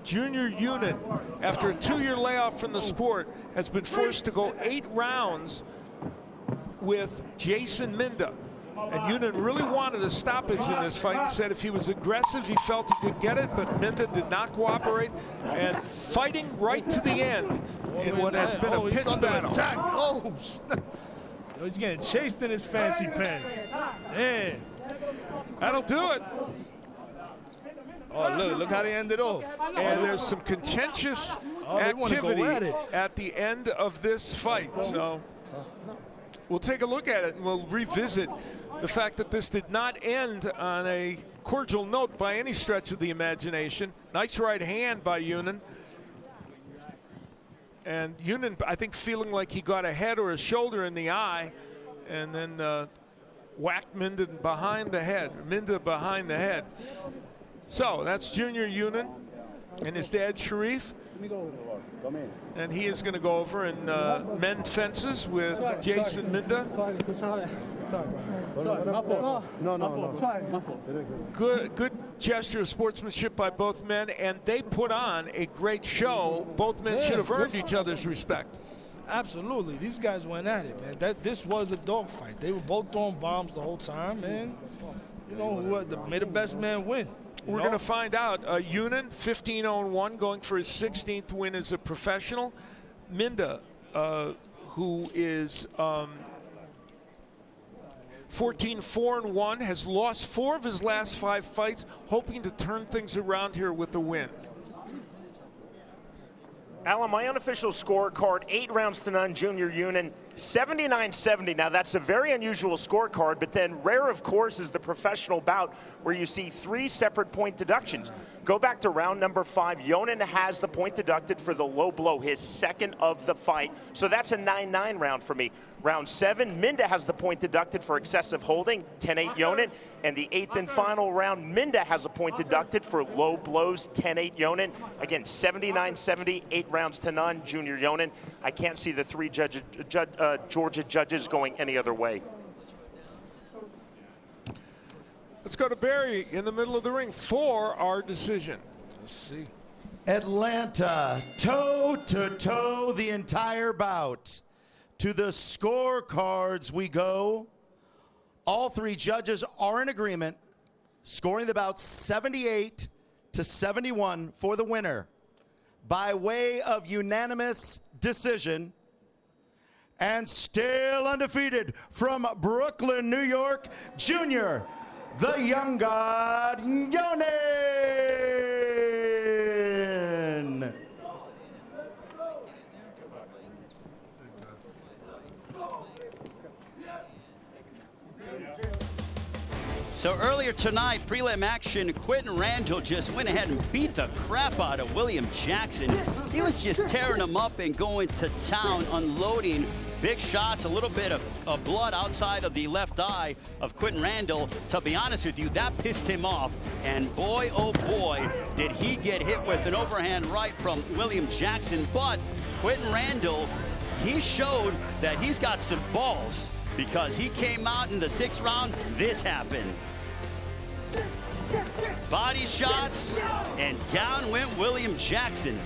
Junior Yunan, after a 2-year layoff from the sport, has been forced to go 8 rounds with Jason Minda. And Yunan really wanted a stoppage in this fight and said if he was aggressive, he felt he could get it, but Minda did not cooperate, and fighting right to the end in what has been a pitched battle. Oh, he's getting chased in his fancy pants. Damn. That'll do it. Oh, look how they ended off. And there's some contentious activity at the end of this fight. So we'll take a look at it and we'll revisit the fact that this did not end on a cordial note by any stretch of the imagination. Nice right hand by Yunan. And Yunan, I think, feeling like he got a head or a shoulder in the eye, and then whacked Minda behind the head. So that's Junior Yunan and his dad Sharif. And he is going to go over and mend fences with Jason Minda. Good gesture of sportsmanship by both men, and they put on a great show. Both men should have earned each other's respect. Absolutely. These guys went at it, man. This was a dogfight. They were both throwing bombs the whole time, man. You know, may the best man win. We're going to find out. Yunan, 15-0-1, going for his 16th win as a professional. Minda, who is 14-4-1, has lost 4 of his last 5 fights, hoping to turn things around here with the win. Alan, my unofficial scorecard, 8 rounds to none, Junior Yunan, 79-70. Now, that's a very unusual scorecard, but then rare, of course, is the professional bout where you see 3 separate point deductions. Go back to round number 5. Yunan has the point deducted for the low blow, his second of the fight. So that's a 9-9 round for me. Round 7, Minda has the point deducted for excessive holding, 10-8 Yunan. And the 8th and final round, Minda has a point deducted for low blows, 10-8 Yunan. Again, 79-70, 8 rounds to none, Junior Yunan. I can't see the 3 Georgia judges going any other way. Let's go to Barry in the middle of the ring for our decision. Let's see. Atlanta, toe-to-toe the entire bout. To the scorecards we go. All 3 judges are in agreement, scoring the bout 78-71 for the winner by way of unanimous decision, and still undefeated from Brooklyn, New York, Junior, the Young God, Yonan. So earlier tonight, prelim action, Quentin Randall just went ahead and beat the crap out of William Jackson. He was just tearing him up and going to town, unloading big shots, a little bit of blood outside of the left eye of Quentin Randall. To be honest with you, that pissed him off. And boy, oh boy, did he get hit with an overhand right from William Jackson. But Quentin Randall, he showed that he's got some balls, because he came out in the 6th round, this happened. Body shots, and down went William Jackson.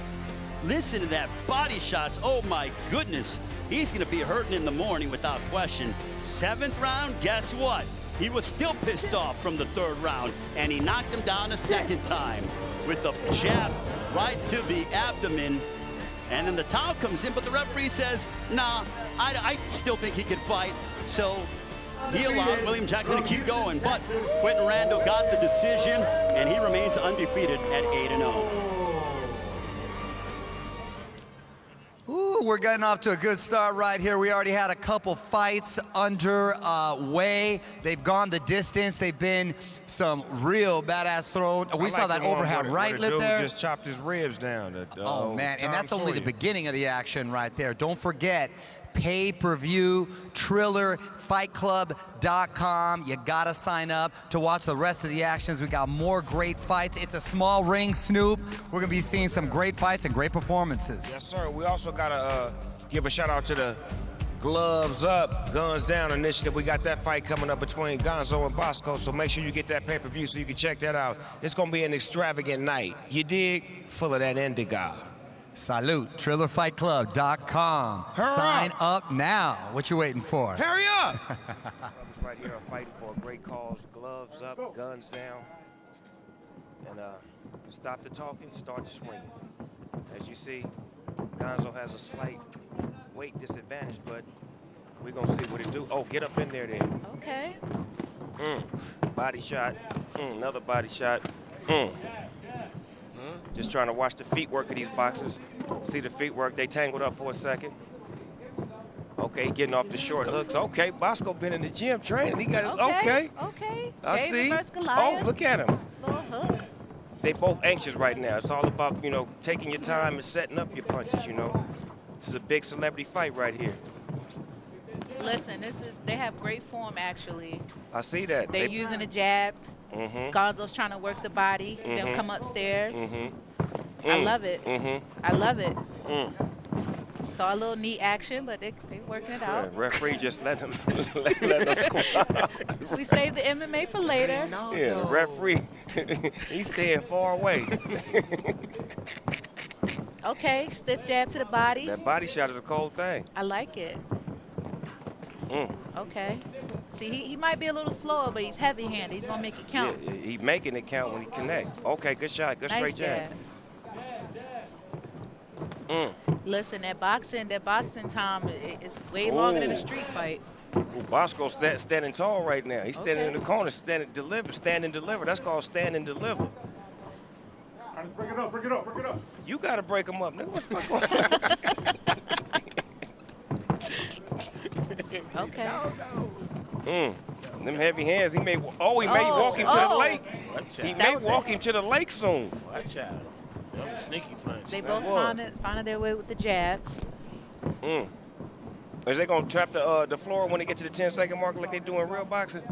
Listen to that, body shots, oh my goodness. He's gonna be hurting in the morning without question. 7th round, guess what? He was still pissed off from the 3rd round, and he knocked him down a 2nd time with a jab right to the abdomen. And then the towel comes in, but the referee says, nah, I still think he could fight. So he allowed William Jackson to keep going, but Quentin Randall got the decision, and he remains undefeated at 8-0. Ooh, we're getting off to a good start right here. We already had a couple fights underway. They've gone the distance. They've been some real badass throw. We saw that overhand right lit there. Just chopped his ribs down. Oh man, and that's only the beginning of the action right there. Don't forget, pay-per-view, Triller, FightClub.com. You gotta sign up to watch the rest of the actions. We got more great fights. It's a small ring, Snoop. We're gonna be seeing some great fights and great performances. Yes, sir. We also gotta give a shout out to the Gloves Up, Guns Down initiative. We got that fight coming up between Gonzo and Bosco, so make sure you get that pay-per-view so you can check that out. It's gonna be an extravagant night. You dig? Full of that indigo. Salute, TrillerFightClub.com. Sign up now. What you waiting for? Hurry up! Right here are fighting for a great cause. Gloves up, guns down. And stop the talking, start the swinging. As you see, Gonzo has a slight weight disadvantage, but we're gonna see what it do. Oh, get up in there then. Okay. Body shot. Another body shot. Just trying to watch the feet work of these boxers. See the feet work. They tangled up for a second. Okay, getting off the short hooks. Okay, Bosco been in the gym training. He got it. Okay. Okay. I see. Oh, look at him. Little hook. They both anxious right now. It's all about, you know, taking your time and setting up your punches, you know. This is a big celebrity fight right here. Listen, they have great form, actually. I see that. They're using a jab. Gonzo's trying to work the body. They'll come upstairs. I love it. I love it. Saw a little neat action, but they working it out. Yeah, referee just let them squat. We save the MMA for later. Yeah, the referee, he's staying far away. Okay, stiff jab to the body. That body shot is a cold thing. I like it. Okay. See, he might be a little slower, but he's heavy-handed. He's gonna make it count. Yeah, he's making it count when he connect. Okay, good shot, good Nice straight jab. Listen, that boxing time is way longer than a street fight. Ooh, Bosco's standing tall right now. He's standing in the corner, stand and deliver. That's called stand and deliver. Bring it up, bring it up, bring it up. You gotta break him up, nigga. What's Okay. Them heavy hands. He may walk him to the lake. He may walk him to the lake soon. Watch out. That was a sneaky punch. They both found their way with the jabs. Is they gonna trap the floor when they get to the 10-second mark like they do in real boxing?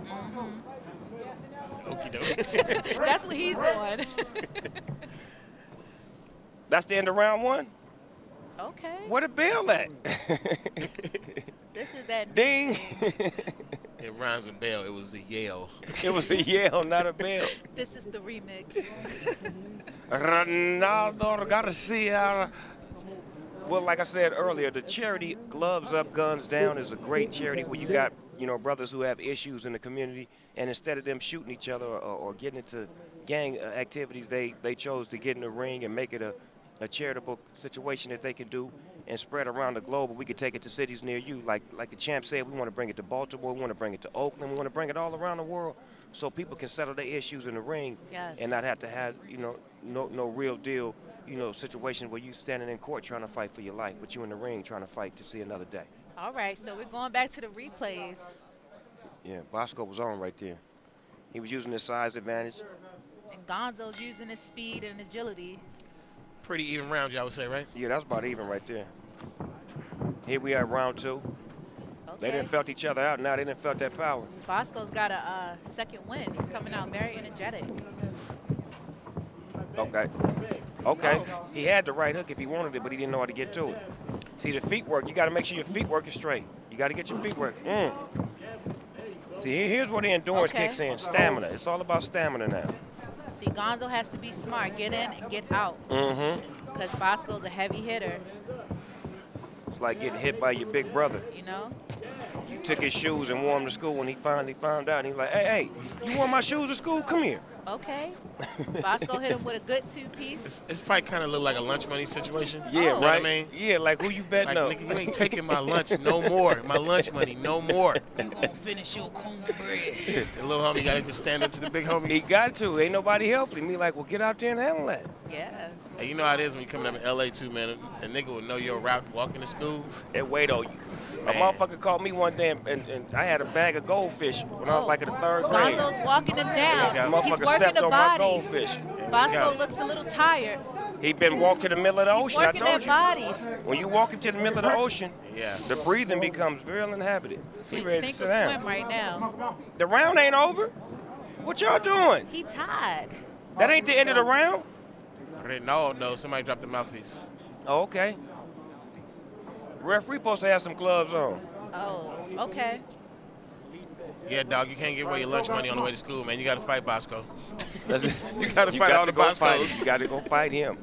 Okie dokie. That's what he's doing. That's the end of round one? Okay. Where the bell at? This is that. Ding. It rhymes with bell. It was a yell. It was a yell, not a bell. This is the remix. Ronaldo Garcia. Well, like I said earlier, the charity Gloves Up, Guns Down is a great charity where you got, you know, brothers who have issues in the community, and instead of them shooting each other or getting into gang activities, they chose to get in the ring and make it a charitable situation that they can do and spread around the globe. We could take it to cities near you. Like the champ said, we want to bring it to Baltimore. We want to bring it to Oakland. We want to bring it all around the world so people can settle their issues in the ring and not have to have, no real deal, situation where you standing in court trying to fight for your life, but you in the ring trying to fight to see another day. All right, so we're going back to the replays. Yeah, Bosco was on right there. He was using his size advantage. And Gonzo's using his speed and agility. Pretty even round, y'all would say, right? Yeah, that's about even right there. Here we are at round 2. Okay. They didn't felt each other out. Now they didn't felt that power. Bosco's got a second win. He's coming out very energetic. Okay. Okay. He had the right hook if he wanted it, but he didn't know how to get to it. See, the feet work. You got to make sure your feet working straight. You got to get your feet working. See, here's where the endurance kicks in. Stamina. It's all about stamina now. See, Gonzo has to be smart. Get in and get out. Because Bosco's a heavy hitter. It's like getting hit by your big brother. You know? You took his shoes and wore them to school when he finally found out. And he's like, hey, you wore my shoes to school? Come here. Okay. Bosco hit him with a good two-piece. This fight kind of looked like a lunch money situation. Yeah, you know right. What I mean? Yeah, like who you betting like, on? Nigga, you ain't taking my lunch no more. My lunch money no more. You gonna finish your cornbread. The little homie got to just stand up to the big homie. He got to. Ain't nobody helping him. He like, well, get out there and handle that. Yeah. Hey, you know how it is when you coming up in L.A. too, man. A nigga will know your route walking to school. And wait, a motherfucker called me one day, and I had a bag of goldfish when I was like in the 3rd grade. Gonzo's walking him down. He's Motherfucker working stepped the on my body. goldfish. Bosco looks a little tired. He been walking to the middle of the ocean. I Working told that you. body. When you walk into the middle of the ocean, the breathing becomes very inhabited. He ready to Sink sit or down. swim right now. The round ain't over. What y'all doing? He tied. That ain't the end of the round? No, somebody dropped the mouthpiece. Oh, okay. Referee supposed to have some gloves on. Oh, okay. Yeah, dog, you can't give away your lunch money on the way to school, man. You got to fight Bosco. You got to fight all the Boscos. You got to go fight him.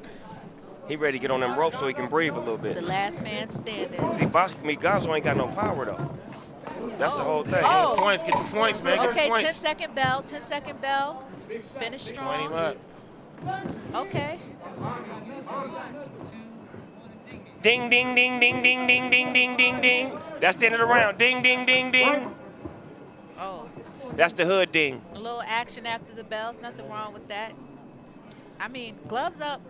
He ready to get on them ropes so he can breathe a little bit. The last man standing. See, Gonzo ain't got no power, though. That's the whole thing. Oh. Get your points, man. Get Okay, your points. 10-second bell, 10-second bell. Finish strong. 20 up. Okay. Ding, ding, ding, ding, ding, ding, ding, ding, ding, ding. That's the end of the round. Ding, ding, ding, ding. Oh. That's the hood ding. A little action after the bells. Nothing wrong with that. I mean, gloves up,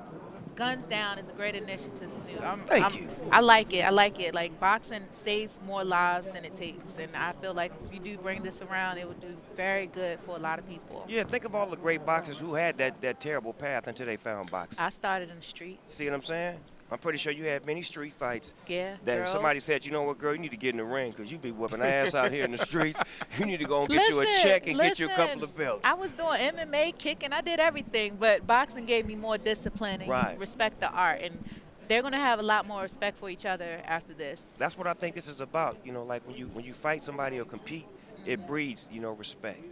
guns down is a great initiative, Snoop. Thank you. I like it. I like it. Like, boxing saves more lives than it takes. And I feel like if you do bring this around, it would do very good for a lot of people. Yeah, think of all the great boxers who had that terrible path until they found boxing. I started in the street. See what I'm saying? I'm pretty sure you had many street fights. Yeah, That girls. somebody said, you know what, girl, you need to get in the ring because you be whooping ass out here in the streets. You need to go and get you a check and get you a couple of belts. I was doing MMA, kicking. I did everything. But boxing gave me more discipline and Right. you respect the art. And they're going to have a lot more respect for each other after this. That's what I think this is about. You know, like when you fight somebody or compete, it breeds, respect.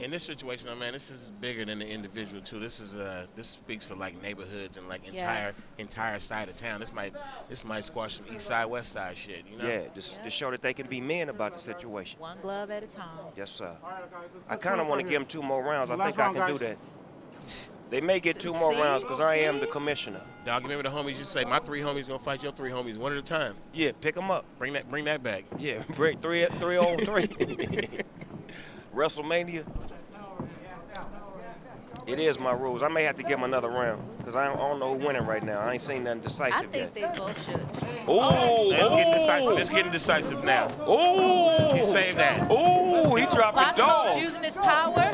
In this situation, man, this is bigger than the individual too. This is this speaks for like neighborhoods and like entire side of town. This might squash some east side, west side shit. You know? Yeah, to show that they can be men about the situation. One glove at a time. Yes, sir. I kind of want to give them 2 more rounds. I think I can do that. They may get 2 more rounds because I am the commissioner. Dog, remember the homies you say, my 3 homies gonna fight your 3 homies one at a time. Yeah, pick them up. Bring that back. Yeah, bring 3 on 3. WrestleMania. It is my rules. I may have to give them another round because I don't know who's winning right now. I ain't seen nothing decisive I yet. think they both should. Oh, It's getting decisive now. Oh, he saved that. Oh, he dropping Bosco's dogs. using his power.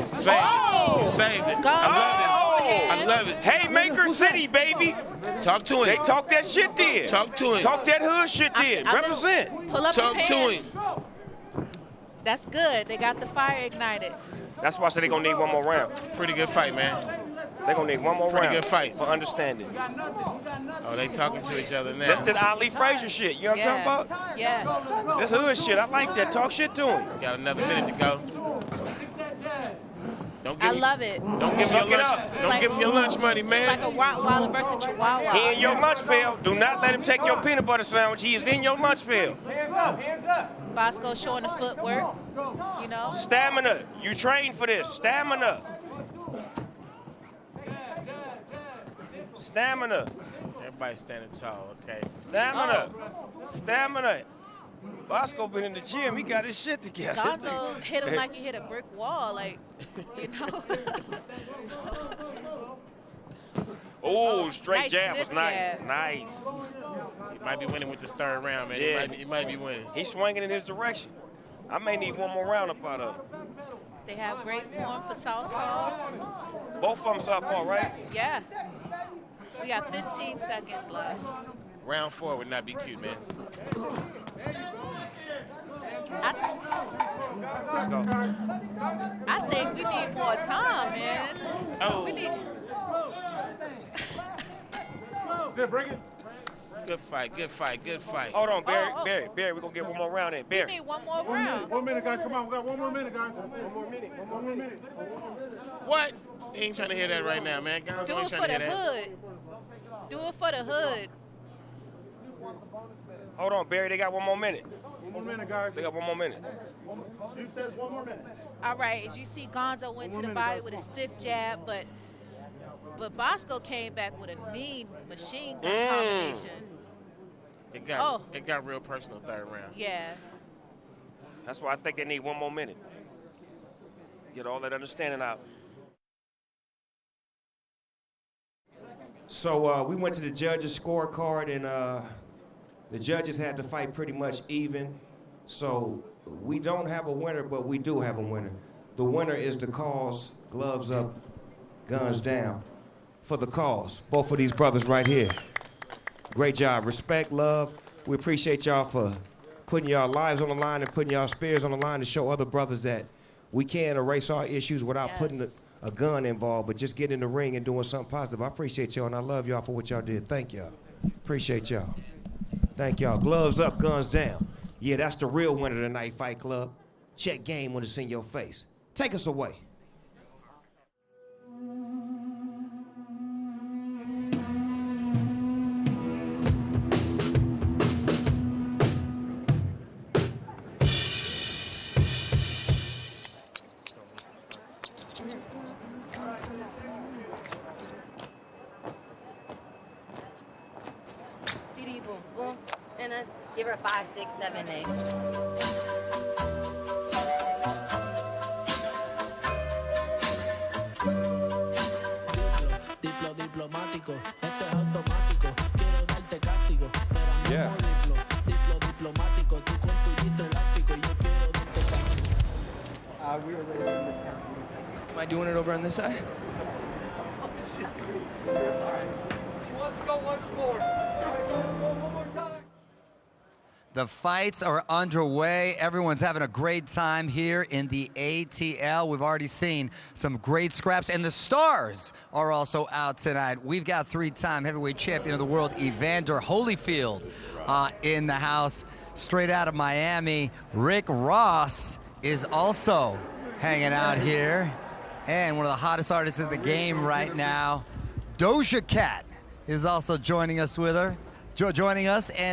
He saved it. I love it. Haymaker City, baby. Talk to him. They talk that shit then. Talk to him. Talk that hood shit then. Represent. Pull up Talk your to pants. him. That's good. They got the fire ignited. That's why I said they're going to need 1 more round. Pretty good fight, man. They're going to need 1 more Pretty round. good fight. For understanding. Oh, they talking to each other now. That's that Ali Frazier shit. You know what I'm talking about? Yeah. That's hood shit. I like that. Talk shit to him. Got another minute to go. I love it. Don't give him your lunch. Don't give him your lunch money, man. It's like a Rottweiler versus Chihuahua. He in your lunch pail. Do not let him take your peanut butter sandwich. He is in your lunch pail. Hands up, hands up. Bosco showing the footwork, you know. Stamina. You train for this. Stamina. Stamina. That everybody standing tall, okay? Stamina. Stamina. Bosco been in the gym. He got his shit together. Gonzo hit him like he hit a brick wall, like, you know. Oh, straight nice jab was stiff nice. jab. Nice. He might be winning with this third round, man. Yeah. He might be winning. He's swinging in his direction. I may need one more round up out of him. They have great form for southpaws. Both of them southpaw, right? Yeah. We got 15 seconds left. Round 4 would not be cute, man. I think we need more time, man. Oh. We need. Bring it. Good fight, good fight, good fight. Hold on, Barry. Oh. Barry, we're going to get one more round in. We Barry. need one more round. 1 minute, guys. Come on. We got 1 more minute, guys. 1 more minute. 1 more minute. What? He ain't trying to hear that right now, man. Gonzo Do ain't it trying for to the hear that. hood. Do it for the hood. Hold on, Barry. They got 1 more minute. 1 more minute, guys. They got 1 more minute. She says 1 more minute. All right, as you see, Gonzo went to the body with a stiff jab, but Bosco came back with a mean machine gun combination. It got real personal third round. Yeah. That's why I think they need 1 more minute. Get all that understanding out. So we went to the judges' scorecard, and the judges had to fight pretty much even. So we don't have a winner, but we do have a winner. The winner is the cause, gloves up, guns down, for the cause. Both of these brothers right here. Great job. Respect, love. We appreciate y'all for putting y'all lives on the line and putting y'all spears on the line to show other brothers that we can erase our issues without putting a gun involved, but just getting in the ring and doing something positive. I appreciate y'all, and I love y'all for what y'all did. Thank y'all. Appreciate y'all. Thank y'all. Gloves up, guns down. Yeah, that's the real winner tonight, Fight Club. Check game when it's in your face. Take us away. Boom, boom, and give her 5, 6, 7, 8. Diplomático, esto es automático. Quiero darte castigo, pero no diplomático. Tú con tu hito elástico, yo quiero darte castigo. We were ready to Am I doing it over on this side? Let's go once more. The fights are underway. Everyone's having a great time here in the ATL. We've already seen some great scraps, and the stars are also out tonight. We've got 3-time heavyweight champion of the world, Evander Holyfield, in the house. Straight out of Miami, Rick Ross is also hanging out here. And one of the hottest artists in the game right now, Doja Cat, is also joining us and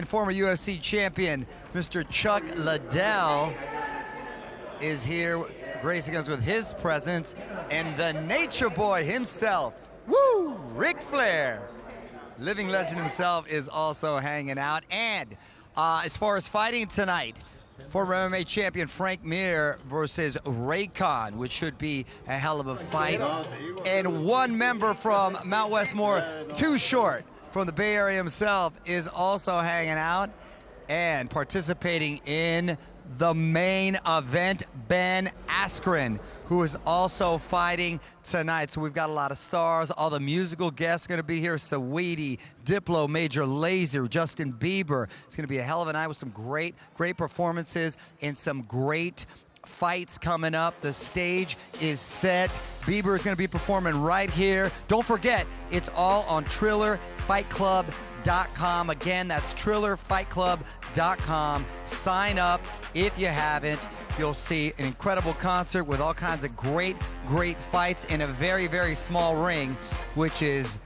former UFC champion Mr. Chuck Liddell is here gracing us with his presence, and the Nature Boy himself, Ric Flair, living legend himself, is also hanging out. And as far as fighting tonight, former MMA champion Frank Mir versus Raycon, which should be a hell of a fight. And one member from Mount Westmore, Too Short, from the Bay Area himself, is also hanging out. And participating in the main event, Ben Askren, who is also fighting tonight. So we've got a lot of stars. All the musical guests are going to be here. Saweetie, Diplo, Major Lazer, Justin Bieber. It's going to be a hell of a night with some great performances and some great fights coming up. The stage is set. Bieber is going to be performing right here. Don't forget, it's all on TrillerFightClub.com. Again, that's TrillerFightClub.com. Sign up if you haven't. You'll see an incredible concert with all kinds of great fights in a very, very small ring, which is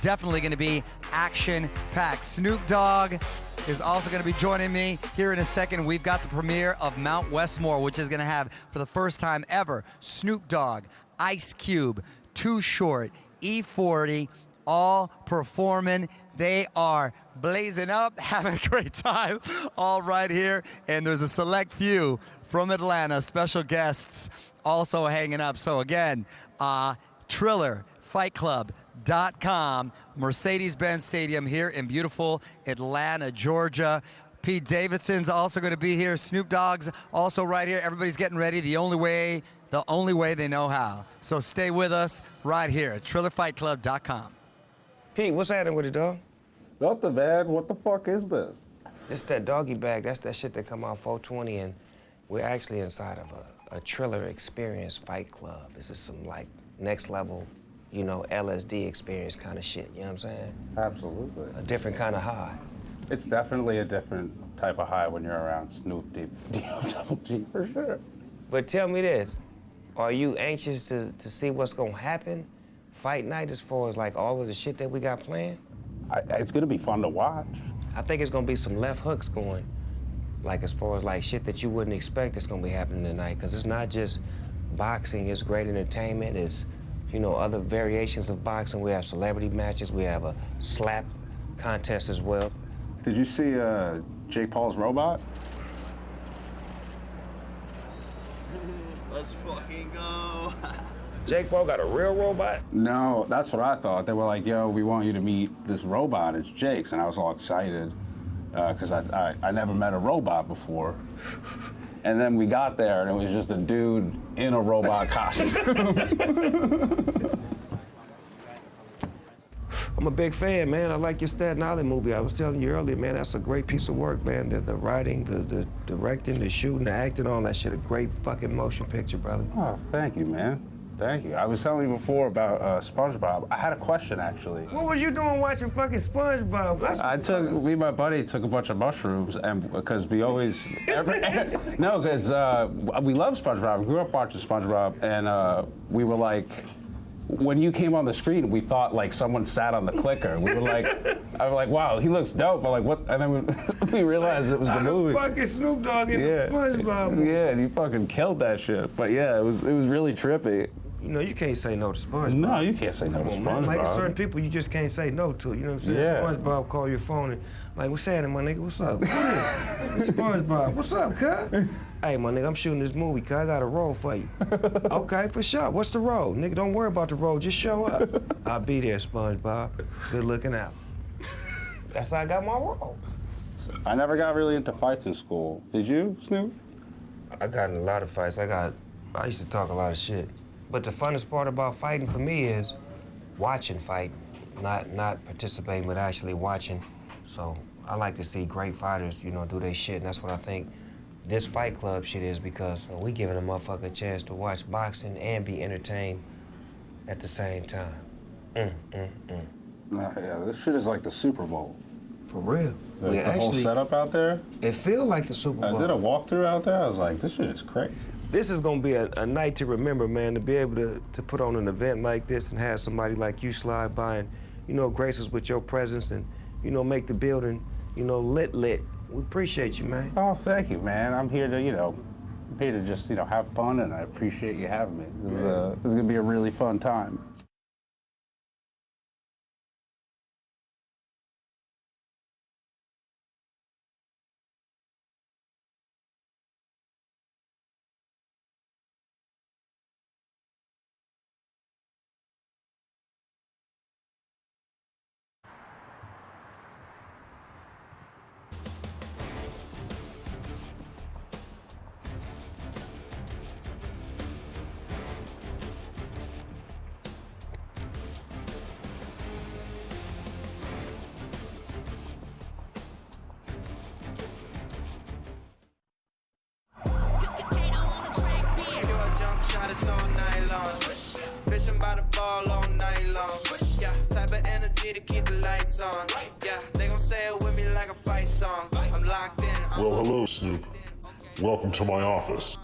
definitely going to be action-packed. Snoop Dogg is also going to be joining me here in a second. We've got the premiere of Mount Westmore, which is going to have, for the first time ever, Snoop Dogg, Ice Cube, Too Short, E40, all performing. They are blazing up, having a great time, all right here. And there's a select few from Atlanta, special guests also hanging up. So again, TrillerFightClub.com, Mercedes-Benz Stadium here in beautiful Atlanta, Georgia. Pete Davidson's also going to be here. Snoop Dogg's also right here. Everybody's getting ready the only way they know how. So stay with us right here at TrillerFightClub.com. Pete, what's happening with it, dog? Nothing, man. What the fuck is this? It's that doggy bag. That's that shit that come out 420, and we're actually inside of a Triller Experience Fight Club. This is some, like, next level, you know, LSD experience kind of shit, you know what I'm saying? Absolutely. A different kind of high. It's definitely a different type of high when you're around Snoop D-O-double-G for sure. But tell me this, are you anxious to see what's gonna happen fight night as far as like all of the shit that we got planned? It's gonna be fun to watch. I think it's gonna be some left hooks going, like as far as like shit that you wouldn't expect that's gonna be happening tonight, because it's not just boxing, it's great entertainment, it's, you know, other variations of boxing. We have celebrity matches, we have a slap contest as well. Did you see Jake Paul's robot? Let's fucking go. Jake Paul got a real robot? No, that's what I thought. They were like, yo, we want you to meet this robot. It's Jake's. And I was all excited because I never met a robot before. And then we got there and it was just a dude in a robot costume. I'm a big fan, man. I like your Staten Island movie. I was telling you earlier, man, that's a great piece of work, man. The writing, the directing, the shooting, the acting, all that shit. A great fucking motion picture, brother. Oh, thank you, man. Thank you. I was telling you before about SpongeBob. I had a question, actually. What was you doing watching fucking SpongeBob? Me and my buddy took a bunch of mushrooms, and because we always, no, because we love SpongeBob. We grew up watching SpongeBob, and we were like, when you came on the screen, we thought like someone sat on the clicker. We were like, I was like, wow, he looks dope. I'm like, what? And then we realized it was the movie. Fucking Snoop Dogg in the SpongeBob movie. Yeah, and he fucking killed that shit. But yeah, it was really trippy. You know, you can't say no to SpongeBob. No, you can't say no to SpongeBob. Like certain people, you just can't say no to. You know what I'm saying? Yeah. SpongeBob call your phone and like, what's happening, my nigga? What's up? What is? It's SpongeBob. What's up, cuz? Hey, my nigga, I'm shooting this movie, cuz. I got a role for you. Okay, for sure. What's the role? Nigga, don't worry about the role. Just show up. I'll be there, SpongeBob. Good looking out. That's how I got my role. I never got really into fights in school. Did you, Snoop? I got in a lot of fights. I used to talk a lot of shit. But the funnest part about fighting for me is watching fight, not participating, but actually watching. So I like to see great fighters, you know, do their shit, and that's what I think this Fight Club shit is, because we giving a motherfucker a chance to watch boxing and be entertained at the same time. Yeah, this shit is like the Super Bowl. For real. The whole setup out there? It feels like the Super Bowl. I did a walkthrough out there. I was like, this shit is crazy. This is gonna be a night to remember, man, to be able to put on an event like this and have somebody like you slide by and, you know, grace us with your presence and, you know, make the building, you know, lit. We appreciate you, man. Oh, thank you, man. I'm here to, you know, just, you know, have fun, and I appreciate you having me. This is gonna be a really fun time. All night long. Bitchin' by the ball all night long. Yeah, type of energy to keep the lights on. Yeah, they gon' say it with me like a fight song. I'm locked in. Well, hello, Snoop. Welcome to my office.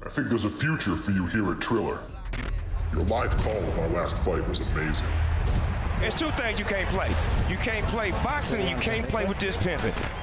I think there's a future for you here at Triller. Your live call of our last fight was amazing. There's two things you can't play. You can't play boxing and you can't play with this pimping.